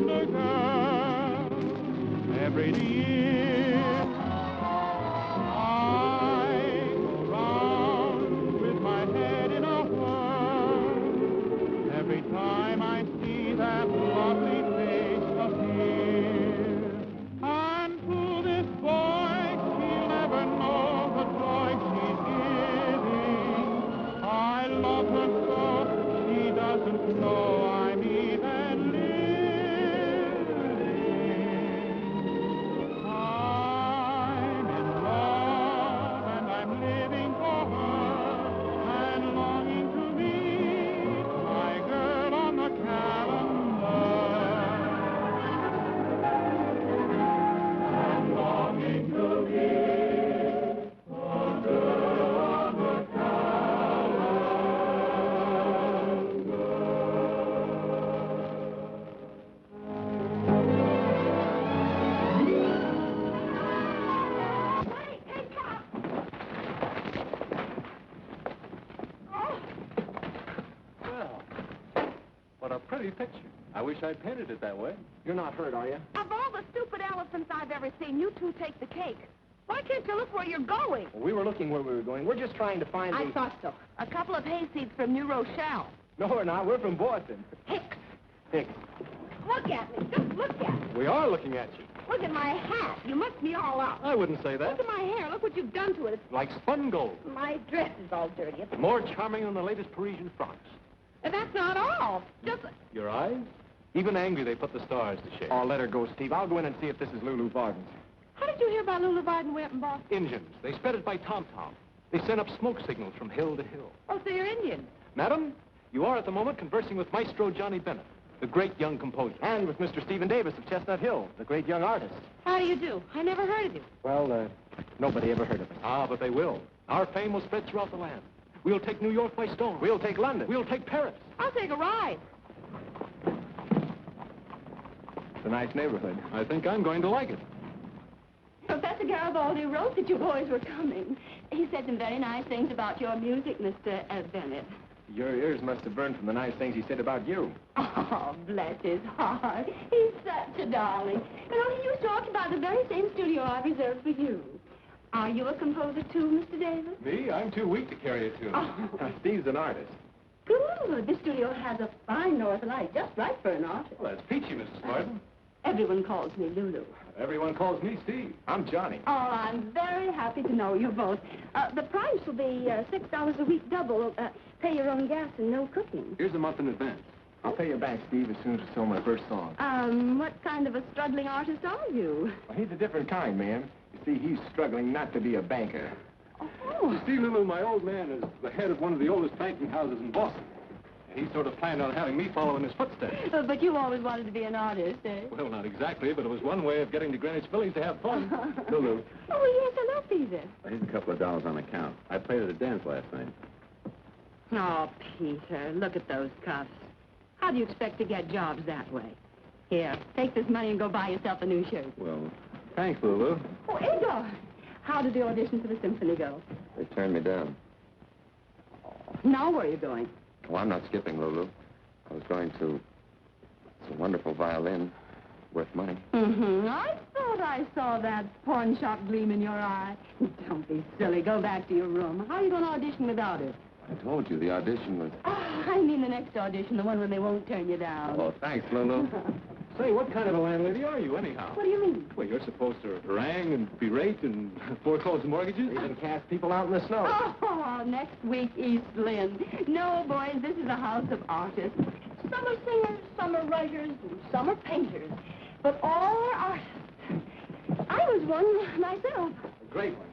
wonder girl. Every year I go round with my head in a whirl. Every time I see that lovely face appear. And to this boy, she'll never know the joy she's giving. I love her so, she doesn't know I'm even living. I'm in love and I'm living for her and longing to meet my girl on the calendar. I'm longing to meet the girl on the Well, what a pretty picture. I wish I'd painted it that way. You're not hurt, are you? Of all the stupid elephants I've ever seen, you two take the cake. Why can't you look where you're going? Well, we were looking where we were going. We're just trying to find I the... thought so. A couple of hayseeds from New Rochelle. No, we're not. We're from Boston. Hicks. Hicks. Look at me. Just look at me. We are looking at you. Look at my hat. You must be all up. I wouldn't say that. Look at my hair. Look what you've done to it. Like spun gold. My dress is all dirty. More charming than the latest Parisian frocks. And that's not all. Just... Your eyes? Even angry, they put the stars to shame. Oh, let her go, Steve. I'll go in and see if this is Lulu Varden's. How did you hear about Lulu Varden way up in Boston? Indians. They spread it by tom-tom. They send up smoke signals from hill to hill. Oh, so you're Indian. Madam, you are at the moment conversing with Maestro Johnny Bennett, the great young composer. And with Mr. Stephen Davis of Chestnut Hill, the great young artist. How do you do? I never heard of you. Well, nobody ever heard of us. Ah, but they will. Our fame will spread throughout the land. We'll take New York by storm. We'll take London. We'll take Paris. I'll take a ride. It's a nice neighborhood. I think I'm going to like it. Professor Garibaldi wrote that you boys were coming. He said some very nice things about your music, Mr. Bennett. Your ears must have burned from the nice things he said about you. Oh, bless his heart. He's such a darling. You know, he used to occupy the very same studio I reserved for you. Are you a composer too, Mr. Davis? Me? I'm too weak to carry a tune. Oh. Steve's an artist. Good. This studio has a fine north light, just right for an artist. Well, that's peachy, Mrs. Martin. Everyone calls me Lulu. Everyone calls me Steve. I'm Johnny. Oh, I'm very happy to know you both. The price will be $6 a week double. Pay your own gas and no cooking. Here's a month in advance. I'll pay you back, Steve, as soon as I sell my first song. What kind of a struggling artist are you? Well, he's a different kind, ma'am. You see, he's struggling not to be a banker. Oh. You see, Lulu, my old man is the head of one of the oldest banking houses in Boston. He sort of planned on having me follow in his footsteps. But you always wanted to be an artist, eh? Well, not exactly, but it was one way of getting to Greenwich Village to have fun. Lulu. Oh, yes, I love Peter. Here's a couple of dollars on account. I played at a dance last night. Oh, Peter, look at those cuffs. How do you expect to get jobs that way? Here, take this money and go buy yourself a new shirt. Well, thanks, Lulu. Oh, Igor, how did the audition for the symphony go? They turned me down. Now where are you going? Well, I'm not skipping, Lulu. I was going to... It's a wonderful violin. Worth money. Mm-hmm. I thought I saw that pawn shop gleam in your eye. Don't be silly. Go back to your room. How are you going to audition without it? I told you, the audition was... Oh, I mean the next audition, the one when they won't turn you down. Oh, thanks, Lulu. Say, what kind of a landlady are you, anyhow? What do you mean? Well, you're supposed to harangue and berate and foreclose mortgages. Even cast people out in the snow. Oh, next week, East Lynn. No, boys, this is a house of artists. Some are singers, some are writers, and some are painters. But all are artists. I was one myself. A great one.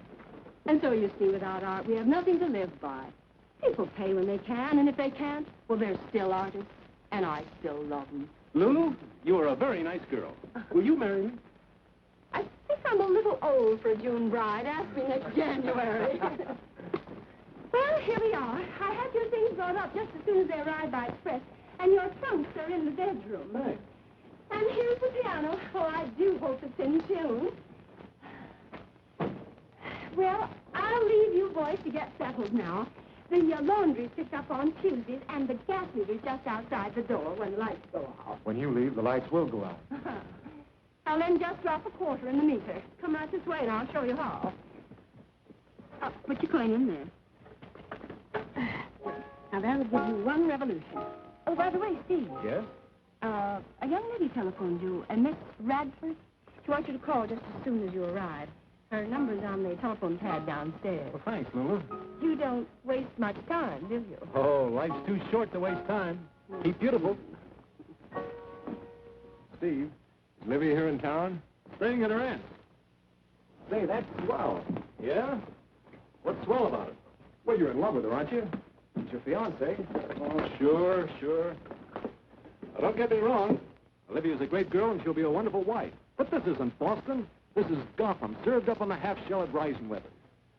And so, you see, without art, we have nothing to live by. People pay when they can, and if they can't, well, they're still artists, and I still love them. Lulu, you are a very nice girl. Will you marry me? I think I'm a little old for a June bride. Ask me next January. Well, here we are. I had your things brought up just as soon as they arrived by express, and your trunks are in the bedroom. Thanks. And here's the piano. Oh, I do hope it's in tune. Well, I'll leave you boys to get settled now. The laundry's picked up on Tuesdays, and the gas meter's just outside the door when the lights go off. When you leave, the lights will go out. I'll then just drop a quarter in the meter. Come right this way, and I'll show you how. Put your coin in there. Now, that'll give you one revolution. Oh, by the way, Steve. Yes? A young lady telephoned you, a Miss Radford. She wants you to call just as soon as you arrive. Her number's on the telephone pad downstairs. Well, thanks, Lulu. You don't waste much time, do you? Oh, life's too short to waste time. Keep beautiful. Steve, is Livy here in town? Staying at her aunt's. Say, that's swell. Yeah? What's swell about it? Well, you're in love with her, aren't you? It's your fiancée. Oh, sure. Now, don't get me wrong. Olivia's a great girl, and she'll be a wonderful wife. But this isn't Boston. This is Gotham, served up on the half-shell at rising weather.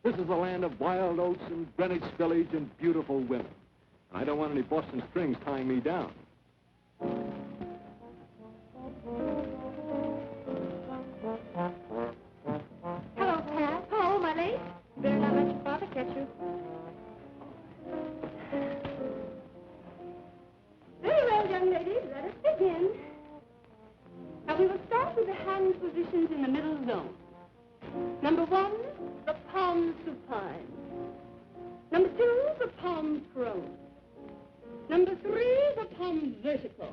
This is the land of wild oats and Greenwich Village and beautiful women. And I don't want any Boston strings tying me down. Hello, Pat. Hello, my lady. Better not let your father catch you. Very well, young ladies, let us begin. Now, we will start with the hand positions in the middle zone. Number 1, the palm supine. Number 2, the palm prone. Number 3, the palm vertical.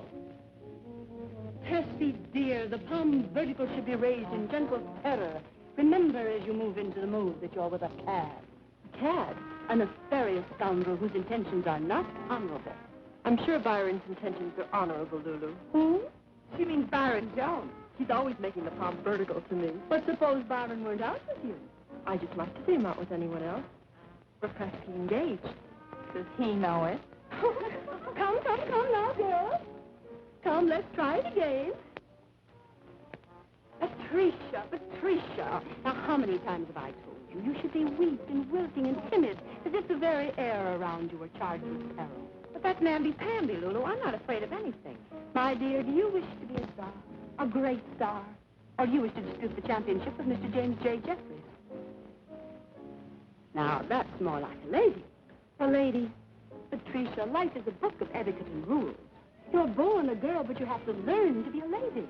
Percy, dear, the palm vertical should be raised in gentle terror. Remember as you move into the move that you're with a cad. A cad? A nefarious scoundrel whose intentions are not honorable. I'm sure Byron's intentions are honorable, Lulu. Who? She means Byron Jones. He's always making the palm vertical to me. But suppose Byron weren't out with you. I just like to see him out with anyone else. We're practically engaged. Does he know it? Come now, girls. Come, let's try it again. Patricia. Now, how many times have I told you? You should be weak and wilting and timid, as if the very air around you were charged with peril. But that's namby-pamby, Lulu. I'm not afraid of anything. My dear, do you wish to be a star? A great star? Or do you wish to dispute the championship with Mr. James J. Jeffries? Now, that's more like a lady. A lady. Patricia, life is a book of etiquette and rules. You're born a girl, but you have to learn to be a lady.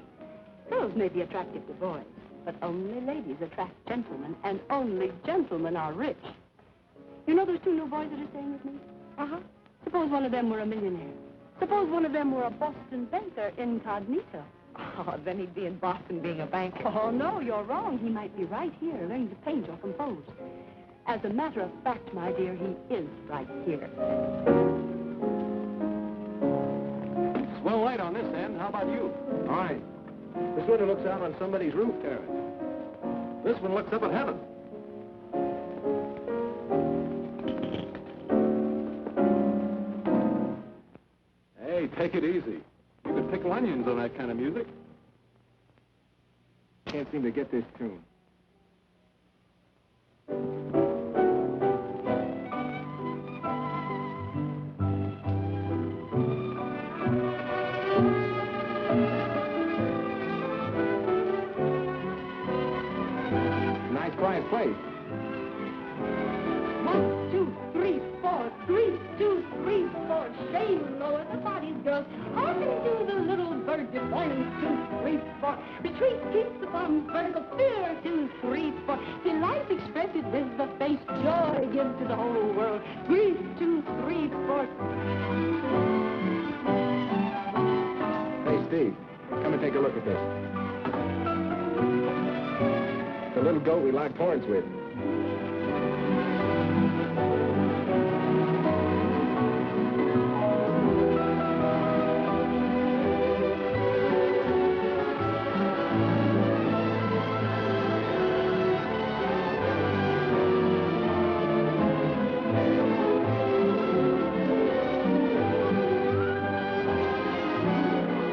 Girls may be attractive to boys, but only ladies attract gentlemen, and only gentlemen are rich. You know those 2 new boys that are staying with me? Uh-huh. Suppose one of them were a millionaire. Suppose one of them were a Boston banker incognito. Oh, then he'd be in Boston being a banker. Oh, no, you're wrong. He might be right here learning to paint or compose. As a matter of fact, my dear, he is right here. Swell light on this end. How about you? All right. This window looks out on somebody's roof terrace. This one looks up at heaven. Hey, take it easy. You could pickle onions on that kind of music. Can't seem to get this tune. Nice quiet place. 1, 2, 3, 4. 3, 2, 3, 4. Shame lower the bodies, girls. Hearken to the little bird of 1, 2, 3, 4. Retreat keeps the palm vertical. Fear 2, 3, 4. Delight expressed with the face. Joy gives to the whole world. 3, 2, 3, 4. Hey, Steve, come and take a look at this. The little goat we locked horns with.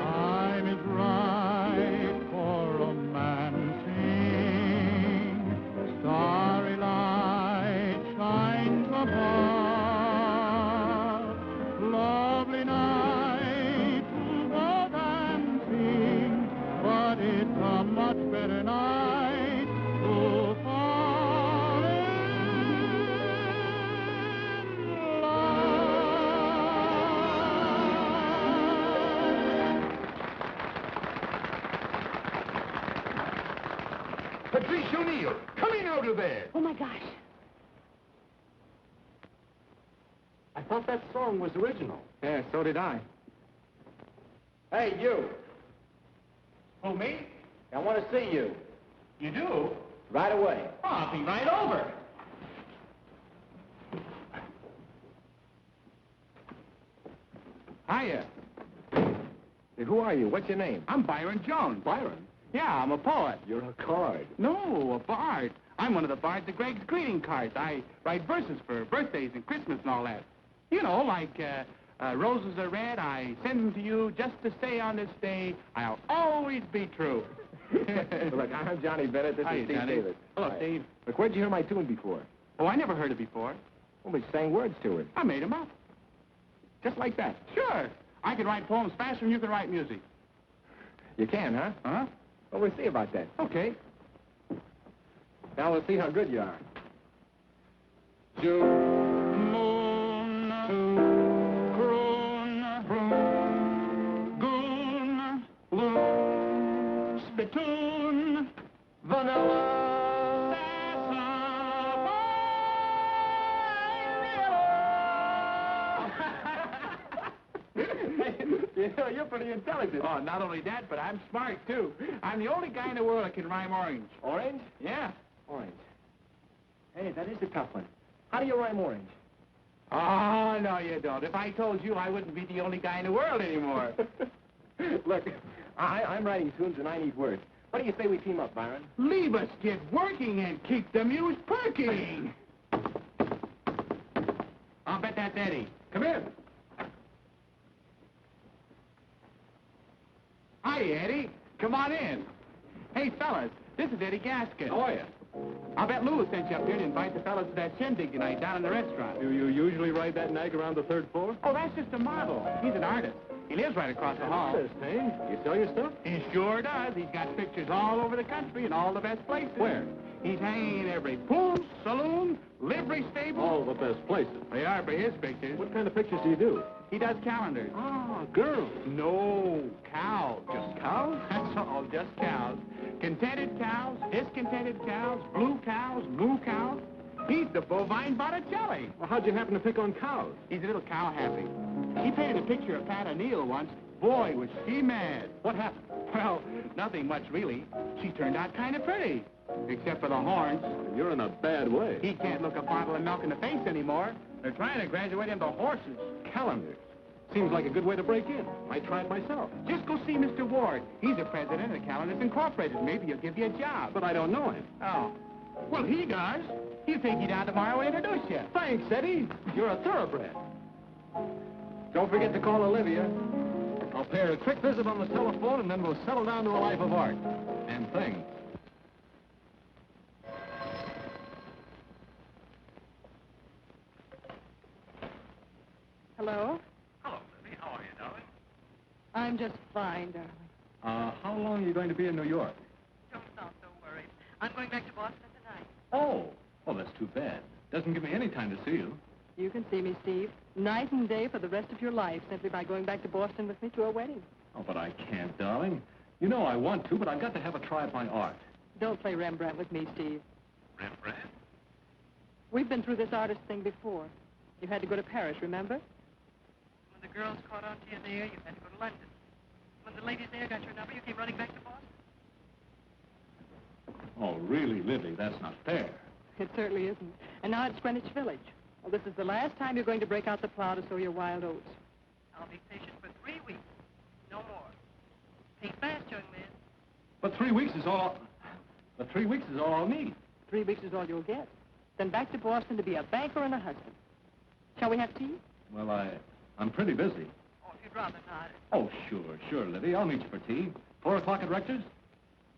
Time is right for romancing. Stars Patrice O'Neill, come in out of there. Oh, my gosh. I thought that song was original. Yeah, so did I. Hey, you. Who, me? I want to see you. You do? Right away. Oh, I'll be right over. Hiya. Hey, who are you? What's your name? I'm Byron Jones. Byron, Yeah, I'm a poet. you're a card. No, a bard. I'm one of the bards of Greg's greeting cards. I write verses for birthdays and Christmas and all that. You know, like, roses are red, I send them to you just to say on this day, I'll always be true. Look, I'm Johnny Bennett. This Hi, is Steve Johnny. Davis. Hello, Hi. Steve. Look, where'd you hear my tune before? Oh, I never heard it before. Well, we sang words to it. I made them up. Just like that. Sure. I can write poems faster than you can write music. You can, huh? Huh? Well, we'll see about that. Okay. Now we'll see how good you are. June, moon, croon, goon, loon, spittoon, Vanilla. You know, you're pretty intelligent. Oh, not only that, but I'm smart, too. I'm the only guy in the world that can rhyme orange. Orange? Yeah. Orange. Hey, that is a tough one. How do you rhyme orange? Oh, no, you don't. If I told you, I wouldn't be the only guy in the world anymore. Look, I'm writing tunes and I need words. What do you say we team up, Byron? Leave us get working and keep the muse perking. I'll bet that's Eddie. Come in. Hi, Eddie. Come on in. Hey, fellas, this is Eddie Gaskin. How are you? I'll bet Loos sent you up here to invite the fellas to that shindig tonight down in the restaurant. Do you usually ride that nag around the third floor? Oh, that's just a model. He's an artist. He lives right across the hall. Artist, eh? You sell your stuff? He sure does. He's got pictures all over the country in all the best places. Where? He's hanging in every pool, saloon, livery stable. All the best places. They are for his pictures. What kind of pictures do you do? He does calendars. Ah, girls. No, cows. Just cows? That's all, just cows. Contented cows, discontented cows, blue cows, moo cows. He's the bovine Botticelli. Well, how'd you happen to pick on cows? He's a little cow happy. He painted a picture of Pat O'Neill once. Boy, was she mad. What happened? Well, nothing much really. She turned out kind of pretty. Except for the horns. You're in a bad way. He can't look a bottle of milk in the face anymore. They're trying to graduate him to horses. Calendars. Seems like a good way to break in. I tried myself. Just go see Mr. Ward. He's the president of Calendars Incorporated. Maybe he'll give you a job. But I don't know him. Oh. Well, he does. He'll take you down tomorrow and introduce you. Thanks, Eddie. You're a thoroughbred. Don't forget to call Olivia. I'll pay her a quick visit on the telephone, and then we'll settle down to a life of art and things. Hello? Hello, Libby. How are you, darling? I'm just fine, darling. How long are you going to be in New York? Don't sound so worried. I'm going back to Boston tonight. Oh, well, that's too bad. Doesn't give me any time to see you. You can see me, Steve, night and day for the rest of your life, simply by going back to Boston with me to a wedding. Oh, but I can't, darling. You know I want to, but I've got to have a try at my art. Don't play Rembrandt with me, Steve. Rembrandt? We've been through this artist thing before. You had to go to Paris, remember? When the girls caught on to you there, you had to go to London. When the ladies there got your number, you came running back to Boston. Oh, really, Libby, that's not fair. It certainly isn't. And now it's Greenwich Village. Well, this is the last time you're going to break out the plow to sow your wild oats. I'll be patient for 3 weeks. No more. Think fast, young man. But 3 weeks is all... But 3 weeks is all I'll need. 3 weeks is all you'll get. Then back to Boston to be a banker and a husband. Shall we have tea? Well, I'm pretty busy. Oh, if you'd rather not. Oh, sure, Libby. I'll meet you for tea. 4 o'clock at Rector's?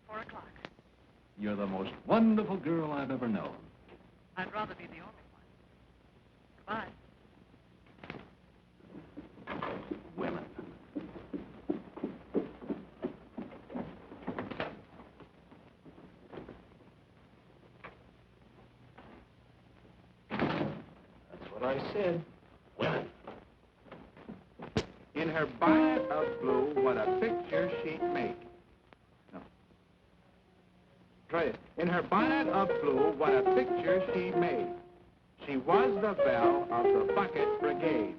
4 o'clock. You're the most wonderful girl I've ever known. I'd rather be the only one. Goodbye. Women. That's what I said. Women. In her bonnet of blue, what a picture she'd make. No. Try it. In her bonnet of blue, what a picture she made. She was the belle of the bucket brigade.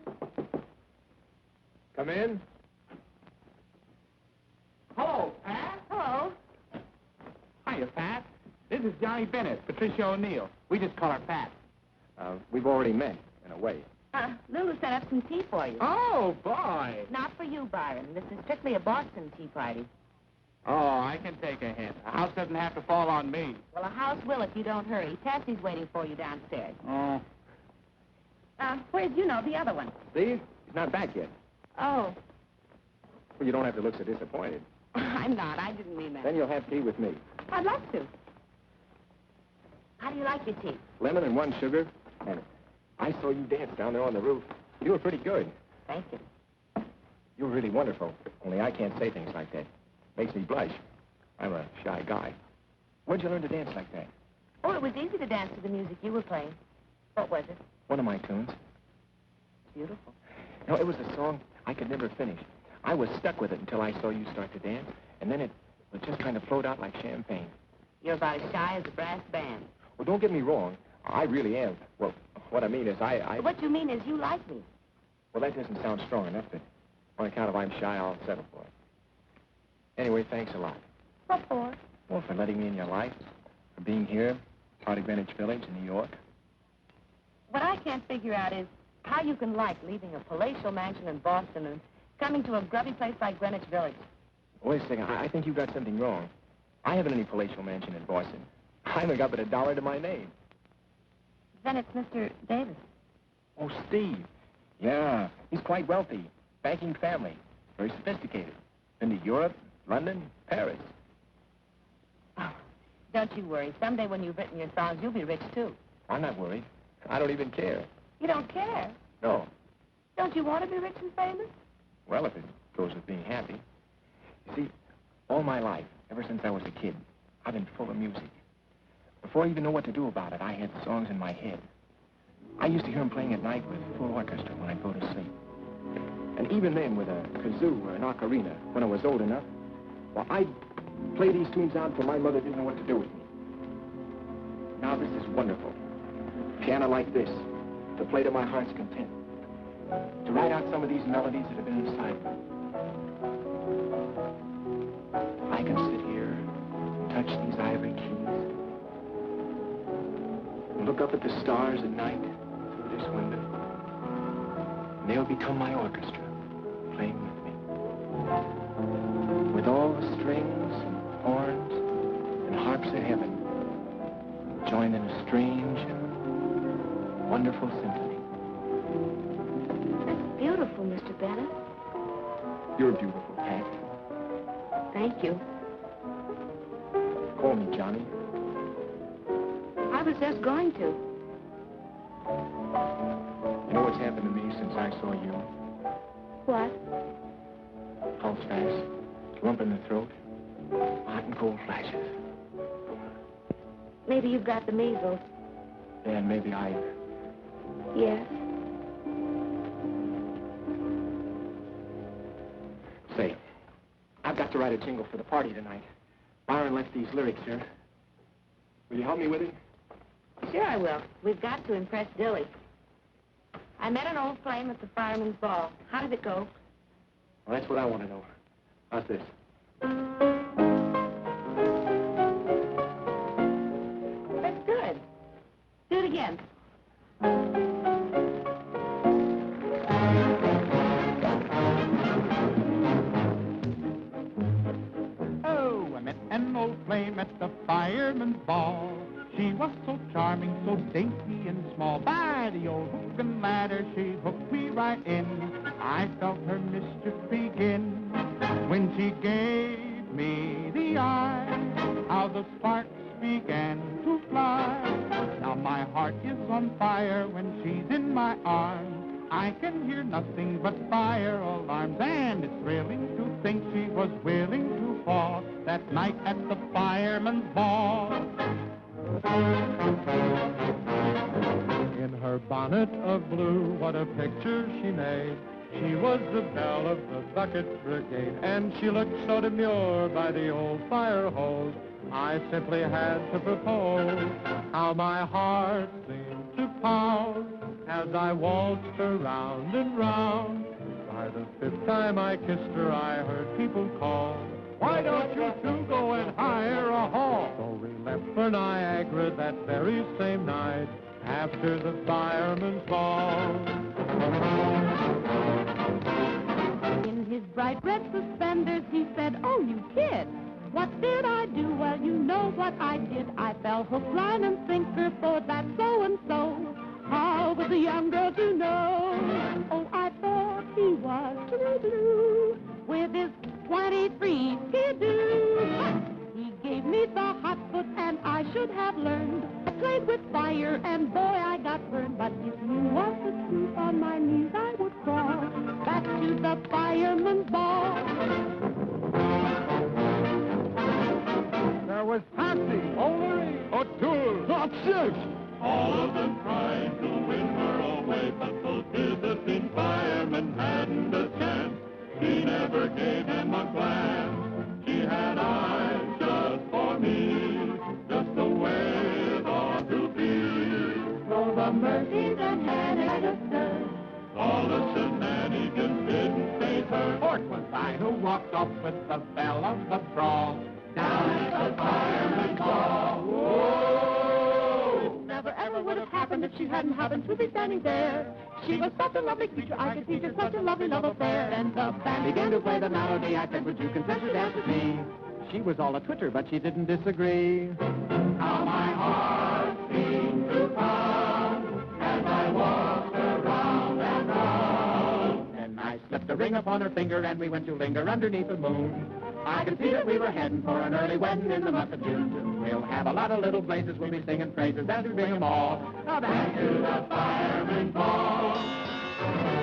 Come in. Hello, Pat. Hello. Hiya, Pat. This is Johnny Bennett, Patricia O'Neill. We just call her Pat. We've already met, in a way. Lulu set up some tea for you. Oh, boy. Not for you, Byron. This is strictly a Boston tea party. Oh, I can take a hint. A house doesn't have to fall on me. Well, a house will if you don't hurry. Tassie's waiting for you downstairs. Oh. Where's, the other one? Steve, he's not back yet. Oh, Well, you don't have to look so disappointed. I'm not. I didn't mean that. Then you'll have tea with me. I'd love to. How do you like your tea? Lemon and 1 sugar. And I saw you dance down there on the roof. You were pretty good. Thank you. You were really wonderful. Only I can't say things like that. Makes me blush. I'm a shy guy. Where'd you learn to dance like that? Oh, it was easy to dance to the music you were playing. What was it? One of my tunes. Beautiful. No, it was a song I could never finish. I was stuck with it until I saw you start to dance, and then it was just kind of flowed out like champagne. You're about as shy as a brass band. Well, don't get me wrong. I really am. Well, what I mean is What you mean is you like me. Well, that doesn't sound strong enough, but on account of I'm shy, I'll settle for it. Anyway, thanks a lot. What for? Well, for letting me in your life, for being here, part of Greenwich Village in New York. What I can't figure out is how you can like leaving a palatial mansion in Boston and coming to a grubby place like Greenwich Village. Wait a second. I think you got something wrong. I haven't any palatial mansion in Boston. I haven't got but $1 to my name. Then it's Mr. Davis. Oh, Steve. Yeah, he's quite wealthy. Banking family. Very sophisticated. Been to Europe, London, Paris. Oh, don't you worry. Someday when you've written your songs, you'll be rich, too. I'm not worried. I don't even care. You don't care? No. Don't you want to be rich and famous? Well, if it goes with being happy. You see, all my life, ever since I was a kid, I've been full of music. Before I even know what to do about it, I had songs in my head. I used to hear them playing at night with full orchestra when I'd go to sleep. And even then, with a kazoo or an ocarina, when I was old enough, well, I'd play these tunes out until my mother didn't know what to do with me. Now, this is wonderful. Piano like this, to play to my heart's content. To write out some of these melodies that have been inside me. I can sit here, touch these ivory keys, and look up at the stars at night through this window. And they'll become my orchestra, playing with me. With all the strings and horns and harps of heaven, joined in a strange and wonderful symphony. That's beautiful, Mr. Bennett. You're beautiful, Pat. Thank you. Call me Johnny. I was just going to. You know what's happened to me since I saw you? What? Pulse fast, lump in the throat, hot and cold flashes. Maybe you've got the measles. And maybe I... Yes. Say, I've got to write a jingle for the party tonight. Byron left these lyrics here. Will you help me with it? Sure I will. We've got to impress Dilly. I met an old flame at the fireman's ball. How did it go? Well, that's what I want to know. How's this? That's good. Do it again. Oh, I met an old flame at the fireman's ball. She was so charming, so dainty and small. By the old hook and ladder, she hooked me right in. I felt her mischief begin when she gave me the eye. How the sparks began to fly. Now my heart is on fire when she's in my arms. I can hear nothing but fire alarms, and it's thrilling to think she was willing to fall that night at the fireman's ball. In her bonnet of blue, what a picture she made. She was the belle of the bucket brigade, and she looked so demure by the old fire hose. I simply had to propose. How my heart seemed to pound as I waltzed her round and round. By the fifth time I kissed her, I heard people call, "Why don't you two go and hire a hall?" So we left for Niagara that very same night after the fireman's ball. In his bright red suspenders, he said, "Oh, you kid, what did I do?" "Well, you know what I did. I fell hook, line, and sinker for that so-and-so. How was a young girl to know? Oh, I thought he was blue with his 23 skidoo. He gave me the hot foot, and I should have learned. I played with fire, and boy, I got burned. But if you want the truth, on my knees I would crawl back to the fireman's ball." There was Patsy, O'Leary, O'Toole, That's all of them tried to win her away, but those visiting firemen hadn't a chance. She never gave him a glance. She had eyes just for me, just the way it ought to be. So the Murphys and Hannisters, all the shenanigans didn't faze her. For 'twas I who walked off with the belle of the brawl down at the fireman's ball. Whoa! Never ever would have happened if she hadn't happened to be standing there. She was such a lovely creature, I could see just such a lovely love affair. And the band began to play the melody. I said, "Would you consent to dance with me?" She was all a twitter, but she didn't disagree. How my heart seemed to pound as I walked around and round. Then I slipped a ring upon her finger, and we went to linger underneath the moon. I could see that we were heading for an early wedding in the month of June. We'll have a lot of little blazes, we'll be singing praises as we bring them all. Now back to the fireman's ball.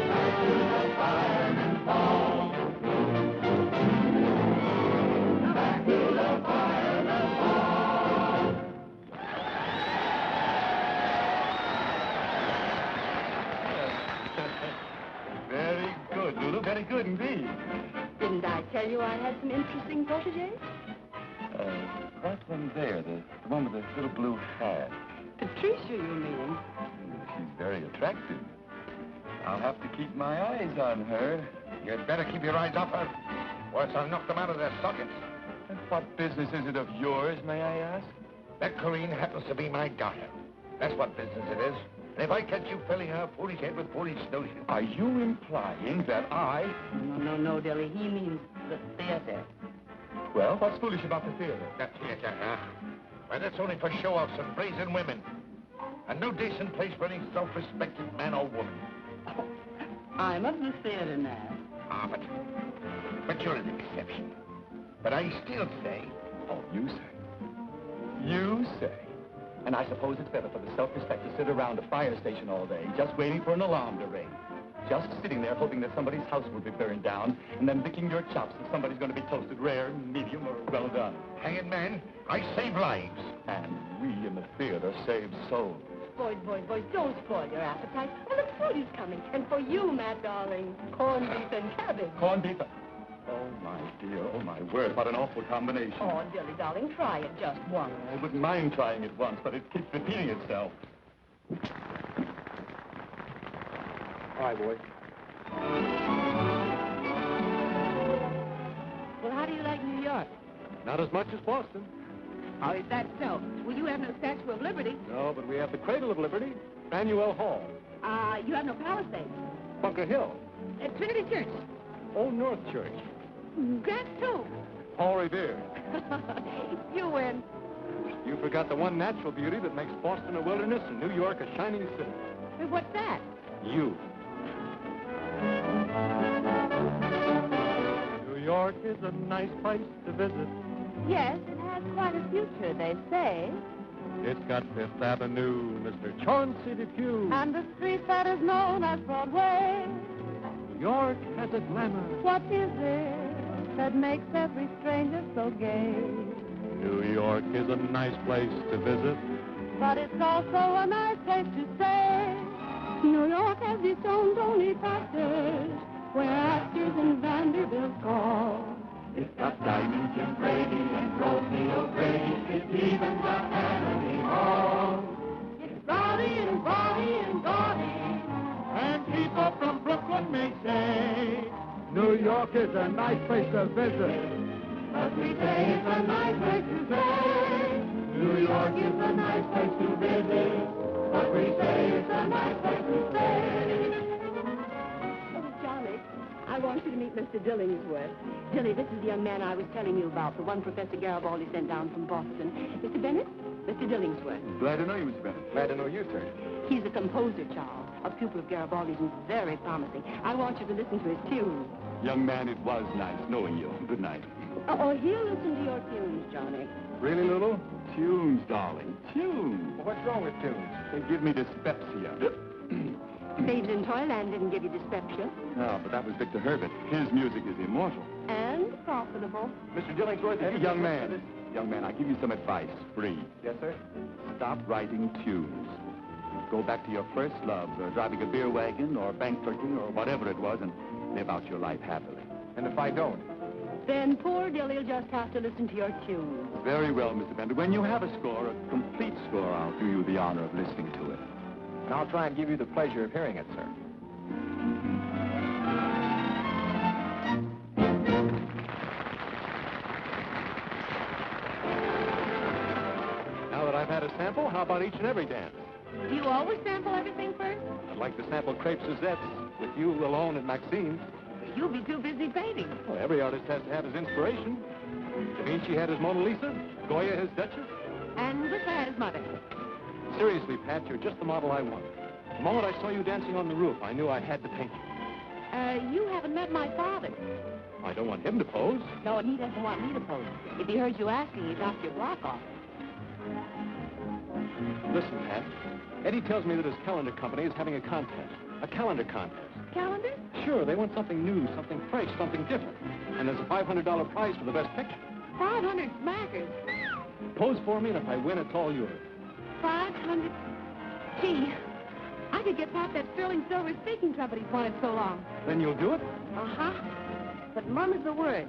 Back to the fireman's ball. Back to the fireman's ball. Very good, Lulu. Very good indeed. Didn't I tell you I had some interesting protégés? That one there, the one with the little blue hat. Patricia, you mean? She's very attractive. I'll have to keep my eyes on her. You'd better keep your eyes off her, or else I'll knock them out of their sockets. And what business is it of yours, may I ask? That Colleen happens to be my daughter. That's what business it is. And if I catch you filling her foolish head with foolish snowshoes... Are you implying that I... No, Dilly. He means the theater. Well, what's foolish about the theater? The theater, huh? Well, that's only for show-offs and brazen women. And no decent place for any self-respecting man or woman. I'm of the theater now. Ah, but you're an exception. But I still say... Oh, you say? You say? And I suppose it's better for the self-respect to sit around a fire station all day, just waiting for an alarm to ring. Just sitting there hoping that somebody's house will be burned down, and then licking your chops if somebody's going to be toasted rare, medium, or well done. Hang it, man. I save lives. And we in the theater save souls. Boys, don't spoil your appetite. Well, the food is coming. And for you, Matt, darling, corned beef and cabbage. Corned beef. Oh, my dear, oh, my word, what an awful combination. Oh, Dilly, darling, try it just once. I wouldn't mind trying it once, but it keeps repeating itself. All right, boy. Well, how do you like New York? Not as much as Boston. Oh, is that so? Well, you have no Statue of Liberty. No, but we have the Cradle of Liberty, Manuel Hall, You have no Palisades. Bunker Hill, Trinity Church. Old North Church, Grant's Tomb. Paul Revere. You win. You forgot the one natural beauty that makes Boston a wilderness and New York a shining city. What's that? You. New York is a nice place to visit. Yes, it has quite a future, they say. It's got Fifth Avenue, Mr. Chauncey Depew. And the street that is known as Broadway. New York has a glamour. What is it that makes every stranger so gay? New York is a nice place to visit. But it's also a nice place to stay. New York has its own lonely factors, where actors in Vanderbilt call. It's got Diamond Jim Brady and Rosie O'Grady what may say. New York is a nice place to visit, but we say it's a nice place to stay. New York is a nice place to visit, but we say it's a nice place to stay. Oh, Johnny, I want you to meet Mr. Dillingsworth. Dilly, this is the young man I was telling you about, the one Professor Garibaldi sent down from Boston. Mr. Bennett, Mr. Dillingsworth. Glad to know you, Mr. Bennett. Glad to know you, sir. He's a composer, Charles, a pupil of Garibaldi's and very promising. I want you to listen to his tunes. Young man, it was nice knowing you. Good night. Oh, he'll listen to your tunes, Johnny. Really, Lulu? Tunes, darling. Tunes. What's wrong with tunes? They give me dyspepsia. Babes in Toyland didn't give you dyspepsia. No, but that was Victor Herbert. His music is immortal. And profitable. Mr. Dillingsworth, Young man, I give you some advice, free. Yes, sir? Stop writing tunes. Go back to your first love, driving a beer wagon or bank clerking or whatever it was, and live out your life happily. And if I don't? Then poor Dilly'll just have to listen to your tunes. Very well, Mr. Bender. When you have a score, a complete score, I'll do you the honor of listening to it. And I'll try and give you the pleasure of hearing it, sir. Now that I've had a sample, how about each and every dance? Do you always sample everything first? I'd like to sample Crepe Suzette's with you alone at Maxine's. You'll be too busy painting. Well, every artist has to have his inspiration. Da Vinci had his Mona Lisa, Goya his Duchess. And Whistler his mother. Seriously, Pat, you're just the model I want. The moment I saw you dancing on the roof, I knew I had to paint you. You haven't met my father. I don't want him to pose. No, and he doesn't want me to pose. If he heard you asking, he'd knock your block off. Listen, Pat. Eddie tells me that his calendar company is having a contest. A calendar contest. Calendar? Sure, they want something new, something fresh, something different. And there's a $500 prize for the best picture. 500 smackers. Pose for me, and if I win, it's all yours. 500. Gee, I could get Pop that sterling silver speaking trumpet he's wanted so long. Then you'll do it? Uh-huh. But Mum is the word.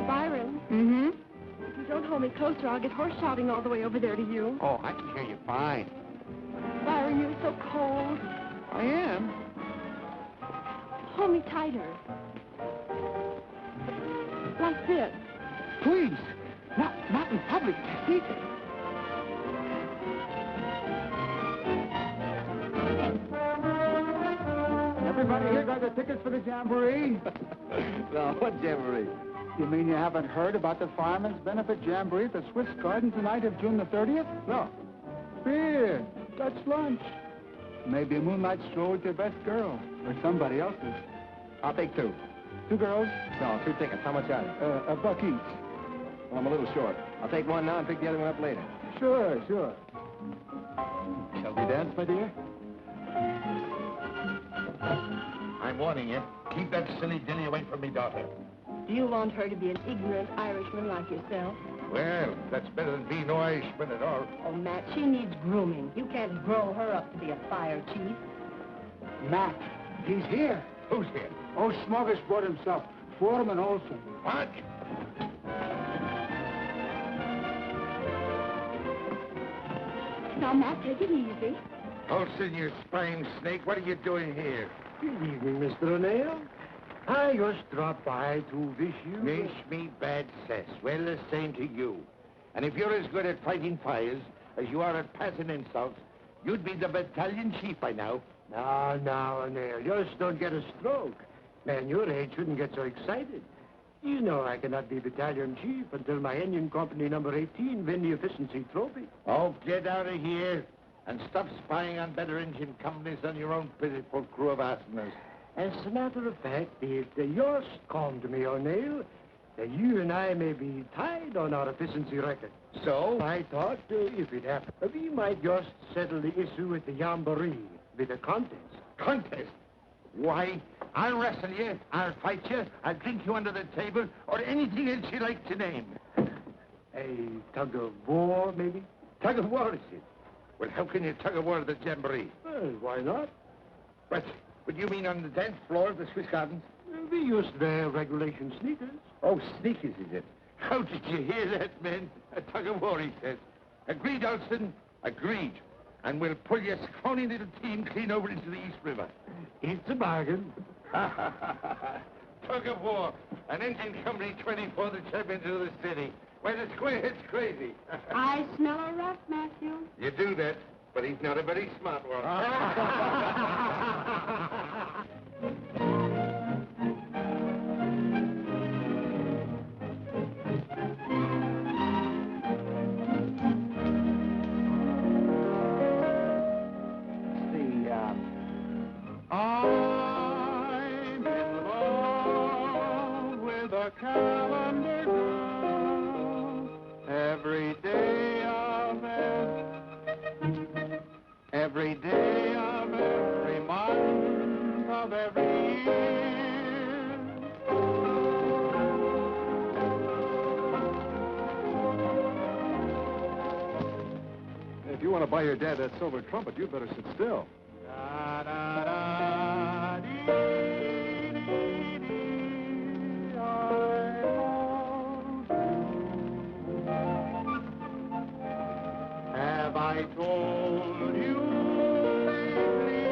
Byron, Mm-hmm. if you don't hold me closer, I'll get horse shouting all the way over there to you. Oh, I can hear you fine. Byron, you're so cold. I am. Hold me tighter. Like this. Please. Not in public. Secret. Everybody here got the tickets for the jamboree? No, what jamboree? You mean you haven't heard about the Fireman's Benefit Jamboree at the Swiss Garden tonight of June the 30th? No. Beer. Dutch lunch. Maybe a moonlight stroll with your best girl. Or somebody else's. I'll take two. 2 girls? No, 2 tickets. How much are they? $1 each. Well, I'm a little short. I'll take one now and pick the other one up later. Sure. Shall we dance, my dear? I'm warning you. Keep that silly dilly away from me daughter. Do you want her to be an ignorant Irishman like yourself? Well, that's better than being no Irishman at all. Oh, Matt, she needs grooming. You can't grow her up to be a fire chief. Matt, he's here. Who's here? Oh, Smorgasbord himself. Foreman Olson. What? Now, Matt, take it easy. Olson, you spying snake, what are you doing here? Good evening, Mr. O'Neill. I just dropped by to wish you... Wish me bad cess. Well, the same to you. And if you're as good at fighting fires as you are at passing insults, you'd be the battalion chief by now. Now, O'Neill, just don't get a stroke. Man your age shouldn't get so excited. You know I cannot be battalion chief until my engine company number 18 win the efficiency trophy. Oh, get out of here and stop spying on better engine companies than your own pitiful crew of arsenals. As a matter of fact, it just come to me, O'Neill, that you and I may be tied on our efficiency record. So? I thought, if it happened, we might just settle the issue with the jamboree, with a contest. Contest? Why, I'll wrestle you, I'll fight you, I'll drink you under the table, or anything else you like to name. A tug of war, maybe? Tug of war, is it? Well, how can you tug of war at the jamboree? Well, why not? But you mean on the dance floor of the Swiss Gardens? We used to wear regulation sneakers. Oh, sneakers, is it? How did you hear that, man? A tug of war, he says. Agreed, Olson? Agreed. and we'll pull your scrawny little team clean over into the East River. It's a bargain. Tug of war, an engine company 24 the champions of the city. Well, it's crazy. I smell a rough, Matthew. You do that, but he's not a very smart one. I'm in love with a calendar girl. Every day of every month of every year. If you want to buy your dad that silver trumpet, you'd better sit still. Da, da, da, dee, dee, dee, I love you. Have I told you lately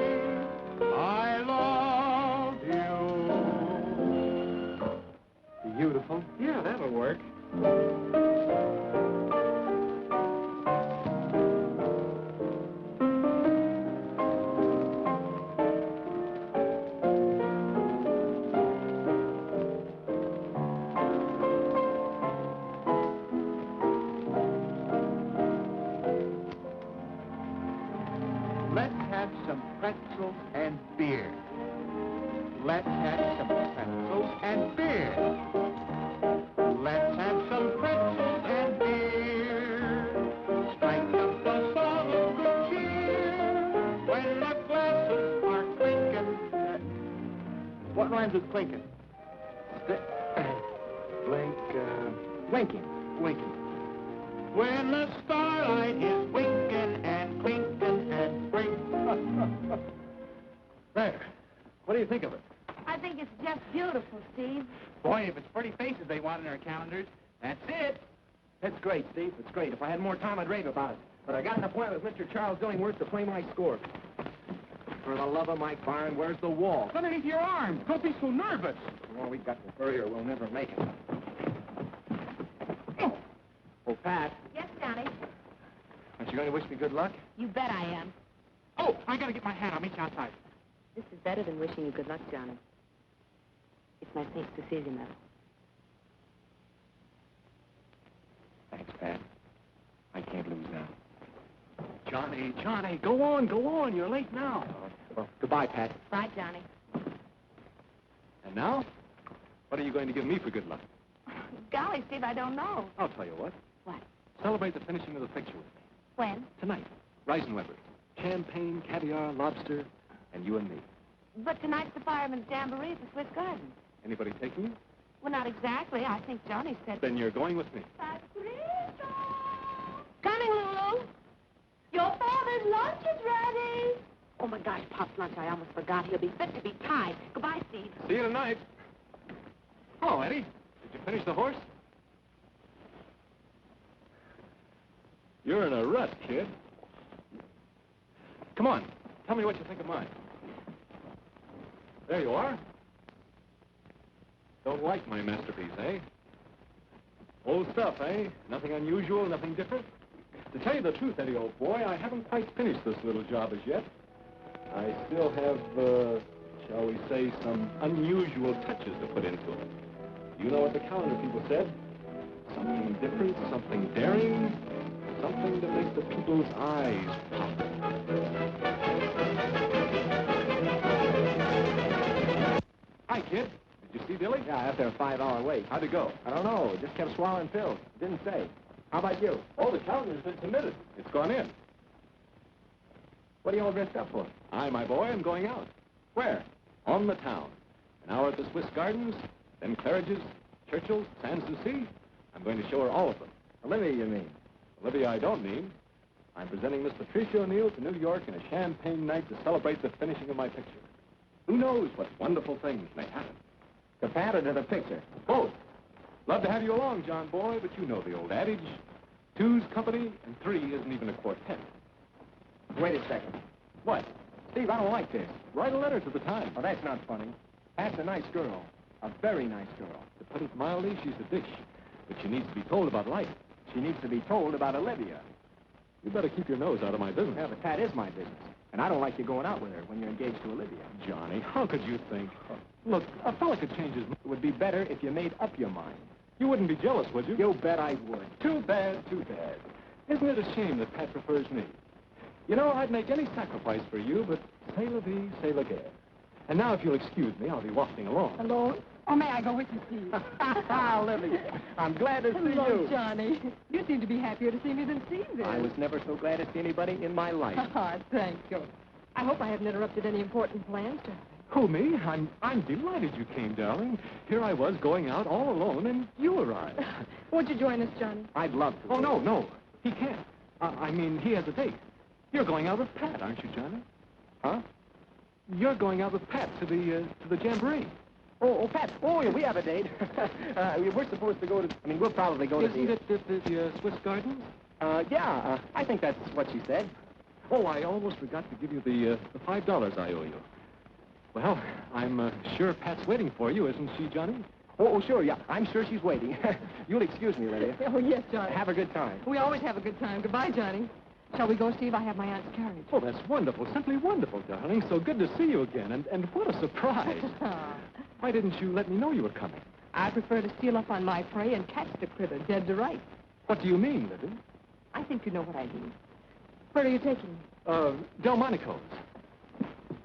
I love you? Beautiful. Yeah, that'll work. Let's have some pretzels and beer. Let's have some pretzels and beer. Let's have some pretzels and beer. Strike up a song of good cheer when the glasses are clinking. What rhymes with clinking? Winking. When the starlight is winking and clinking and spring. There. What do you think of it? I think it's just beautiful, Steve. Boy, if it's pretty faces they want in their calendars, that's it. It's great, Steve. It's great. If I had more time, I'd rave about it. But I got an appointment with Mr. Charles Dillingworth to play my score. For the love of Mike Byron, where's the wall? It's underneath your arm. Don't be so nervous. Well, we got to hurry or we'll never make it. Oh, Pat, Yes, Johnny. aren't you going to wish me good luck? You bet I am. Oh, I gotta get my hat. I'll meet you outside. This is better than wishing you good luck, Johnny. It's my St. Cecilia medal. Thanks, Pat. I can't lose now. Johnny, go on. You're late now. Well, goodbye, Pat. Bye, Johnny. And now, what are you going to give me for good luck? Golly, Steve, I don't know. I'll tell you what. What? Celebrate the finishing of the picture with me. When? Tonight. Reisenweber. Champagne, caviar, lobster, and you and me. But tonight's the Fireman's Jamboree at the Swiss Garden. Anybody taking you? Well, not exactly. I think Johnny said... Then you're going with me. Coming, Lulu. Your father's lunch is ready. Oh, my gosh, Pop's lunch. I almost forgot. He'll be fit to be tied. Goodbye, Steve. See you tonight. Hello, Eddie. Did you finish the horse? You're in a rut, kid. Come on. Tell me what you think of mine. There you are. Don't like my masterpiece, eh? Old stuff, eh? Nothing unusual, nothing different? To tell you the truth, Eddie, old boy, I haven't quite finished this little job as yet. I still have, shall we say, some unusual touches to put into it. You know what the calendar people said? Something different, something daring, something to make the people's eyes pop. Hi, kid. Did you see Billy? Yeah, after a 5-hour wait. How'd it go? I don't know. Just kept swallowing pills. Didn't say. How about you? Oh, the calendar's been submitted. It's gone in. What are you all dressed up for? I, my boy, am going out. Where? On the town. An hour at the Swiss Gardens, then Claridge's, Churchill's, Sans-Souci. I'm going to show her all of them. Olivia, you mean? Olivia, I don't mean. I'm presenting Miss Patricia O'Neill to New York in a champagne night to celebrate the finishing of my picture. Who knows what wonderful things may happen? The Pat or to the picture? Both. Love to have you along, John boy, but you know the old adage. Two's company, and three isn't even a quartet. Wait a second. What? Steve, I don't like this. Write a letter to the Times. Oh, that's not funny. Pat's a nice girl. A very nice girl. To put it mildly, she's a dish. But she needs to be told about life. She needs to be told about Olivia. You better keep your nose out of my business. Yeah, but Pat is my business. And I don't like you going out with her when you're engaged to Olivia. Johnny, how could you think? Look, a fella could change his mind. It would be better if you made up your mind. You wouldn't be jealous, would you? You bet I would. Too bad, too bad. Isn't it a shame that Pat prefers me? You know, I'd make any sacrifice for you, but c'est la vie, c'est la guerre. And now, if you'll excuse me, I'll be wafting along. Hello? Oh, may I go with you, Steve? Olivia, I'm glad to see Hello, you. Johnny. You seem to be happier to see me than Steve is. I was never so glad to see anybody in my life. Thank you. I hope I haven't interrupted any important plans, darling. Who, me? I'm delighted you came, darling. Here I was going out all alone, and you arrived. Won't you join us, Johnny? I'd love to. Oh, no. He can't. I mean, he has a date. You're going out with Pat, aren't you, Johnny? Huh? You're going out with Pat to the jamboree. Oh, Pat. Oh, yeah, we have a date. We're supposed to go to... I mean, we'll probably go to Isn't it the Swiss Gardens? Yeah, I think that's what she said. Oh, I almost forgot to give you the $5 I owe you. Well, I'm sure Pat's waiting for you, isn't she, Johnny? Oh, sure, yeah. I'm sure she's waiting. You'll excuse me, Olivia. Oh, yes, Johnny. Have a good time. We always have a good time. Goodbye, Johnny. Shall we go, Steve? I have my aunt's carriage. Oh, that's wonderful. Simply wonderful, darling. So good to see you again. And what a surprise. Why didn't you let me know you were coming? I prefer to steal up on my prey and catch the critter dead to rights. What do you mean, Libby? I think you know what I mean. Where are you taking me? Delmonico's.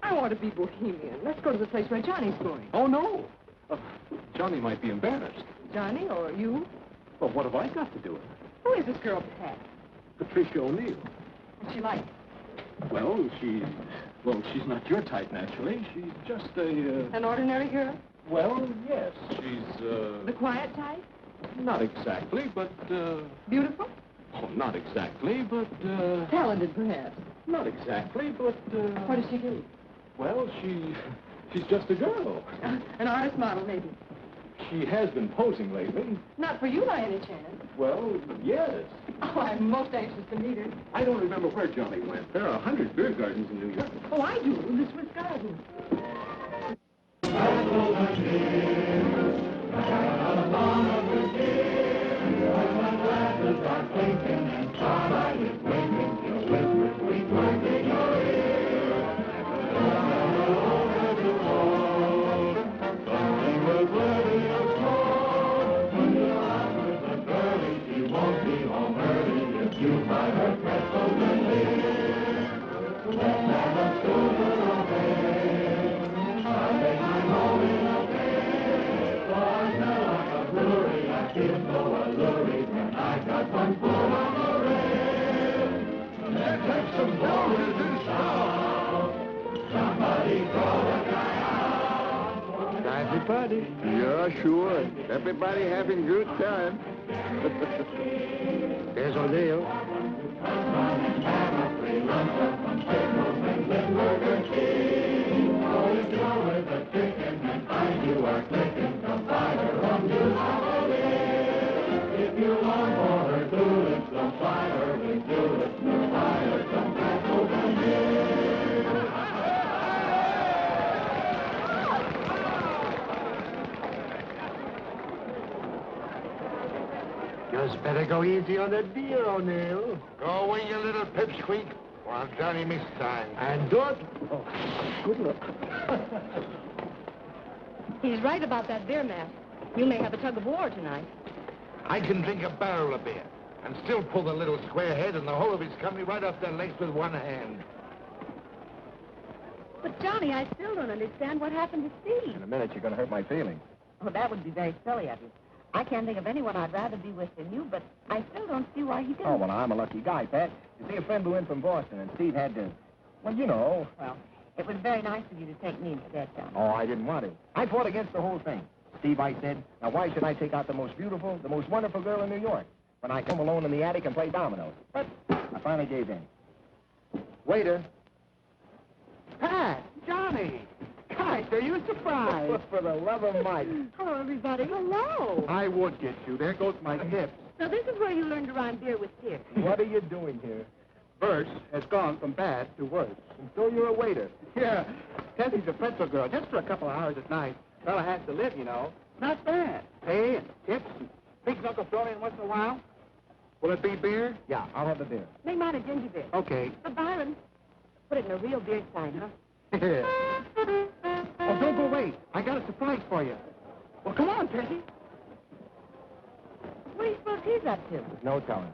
I want to be bohemian. Let's go to the place where Johnny's going. Oh, no. Johnny might be embarrassed. Johnny or you? Well, what have I got to do with it? Who is this girl, Pat? Patricia O'Neill. What's she like? Well, she's she's not your type, naturally. She's just An ordinary girl? Well, yes. She's, The quiet type? not exactly, but, Beautiful? oh, not exactly, but, Talented, perhaps. not exactly, but, What does she do? well, she's just a girl. An artist model, maybe. She has been posing lately. Not for you by any chance. Well, yes. Oh, I'm most anxious to meet her. I don't remember where Johnny went. There are 100 beer gardens in New York. Oh, I do. The Swiss Garden. Nice party. Yeah, sure. Everybody having good time. There's O'Neill. Just better go easy on the deer, O'Neill. Go away, you little pipsqueak. While Johnny misses time. And don't... Oh, good luck. He's right about that beer mask. You may have a tug of war tonight. I can drink a barrel of beer and still pull the little square head and the whole of his company right off their legs with one hand. But, Johnny, I still don't understand what happened to Steve. In a minute, you're going to hurt my feelings. Oh, that would be very silly of you. I can't think of anyone I'd rather be with than you, but I still don't see why he didn't. Oh, well, I'm a lucky guy, Pat. You see, a friend blew in from Boston, and Steve had to... Well, you know. Well, it was very nice of you to take me instead, Johnny. Oh, I didn't want to. I fought against the whole thing. Steve, I said, now why should I take out the most beautiful, the most wonderful girl in New York when I come alone in the attic and play dominoes? But I finally gave in. Waiter. Pat, Johnny. Gosh, are you surprised? For the love of Mike. Hello, everybody. Hello. I would get you. There goes my hips. So this is where you learn to rhyme beer with tears. What are you doing here? Verse has gone from bad to worse. And so you're a waiter. Yeah. Tessie's a pretzel girl, just for a couple of hours at night. Fella has to live, you know. Not bad. Pay and tips and big knuckle thrown in once in a while. Will it be beer? Yeah, I'll have the beer. Make mine a ginger beer. Okay. But Byron, put it in a real beer sign, huh? Oh, don't go away. I got a surprise for you. Well, come on, Tessie. What do you suppose he's up to? No telling.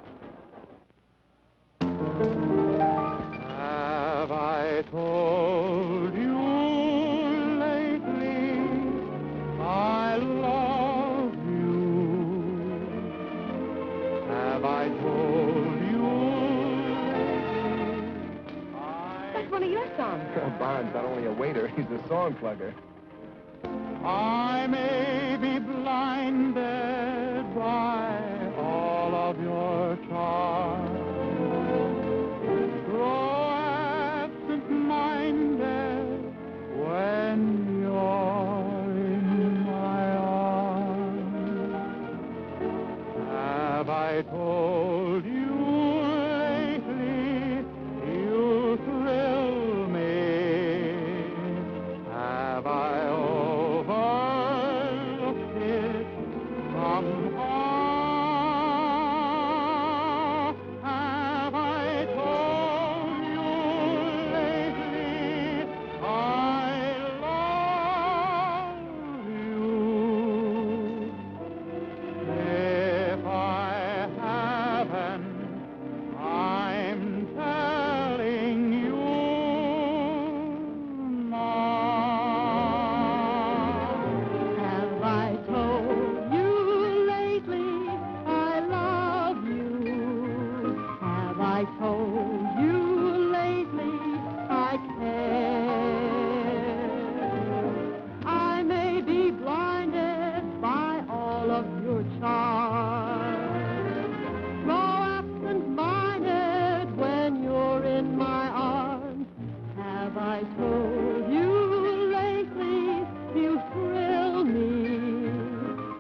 Have I told you lately I love you? Have I told you That's one of your songs. Bond's not only a waiter, he's a song plugger. I may be blinded by all of your charms, grow absent-minded when you're in my arms. Have I told you lately you thrill me? Have I overlooked it somehow? Have I told you lately I love you? If I haven't, I'm telling you now. Have I told you lately I love you? Have I told you lately I care? I may be blinded by all of your charms, grow absent-minded when you're in my arms. Have I told you lately you thrill me?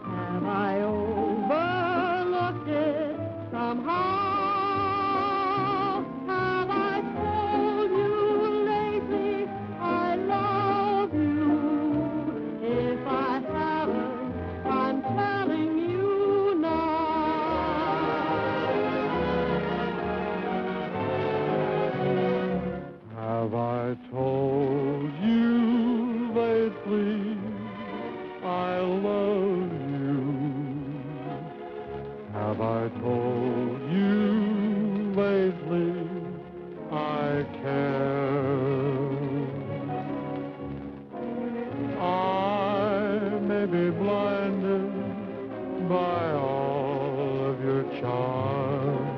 Have I overlooked it somehow? Have I told you lately I love you? If I haven't, I'm telling you now. Have I told you lately I love you? Have I told you lately I care? I may be blinded by all of your charms,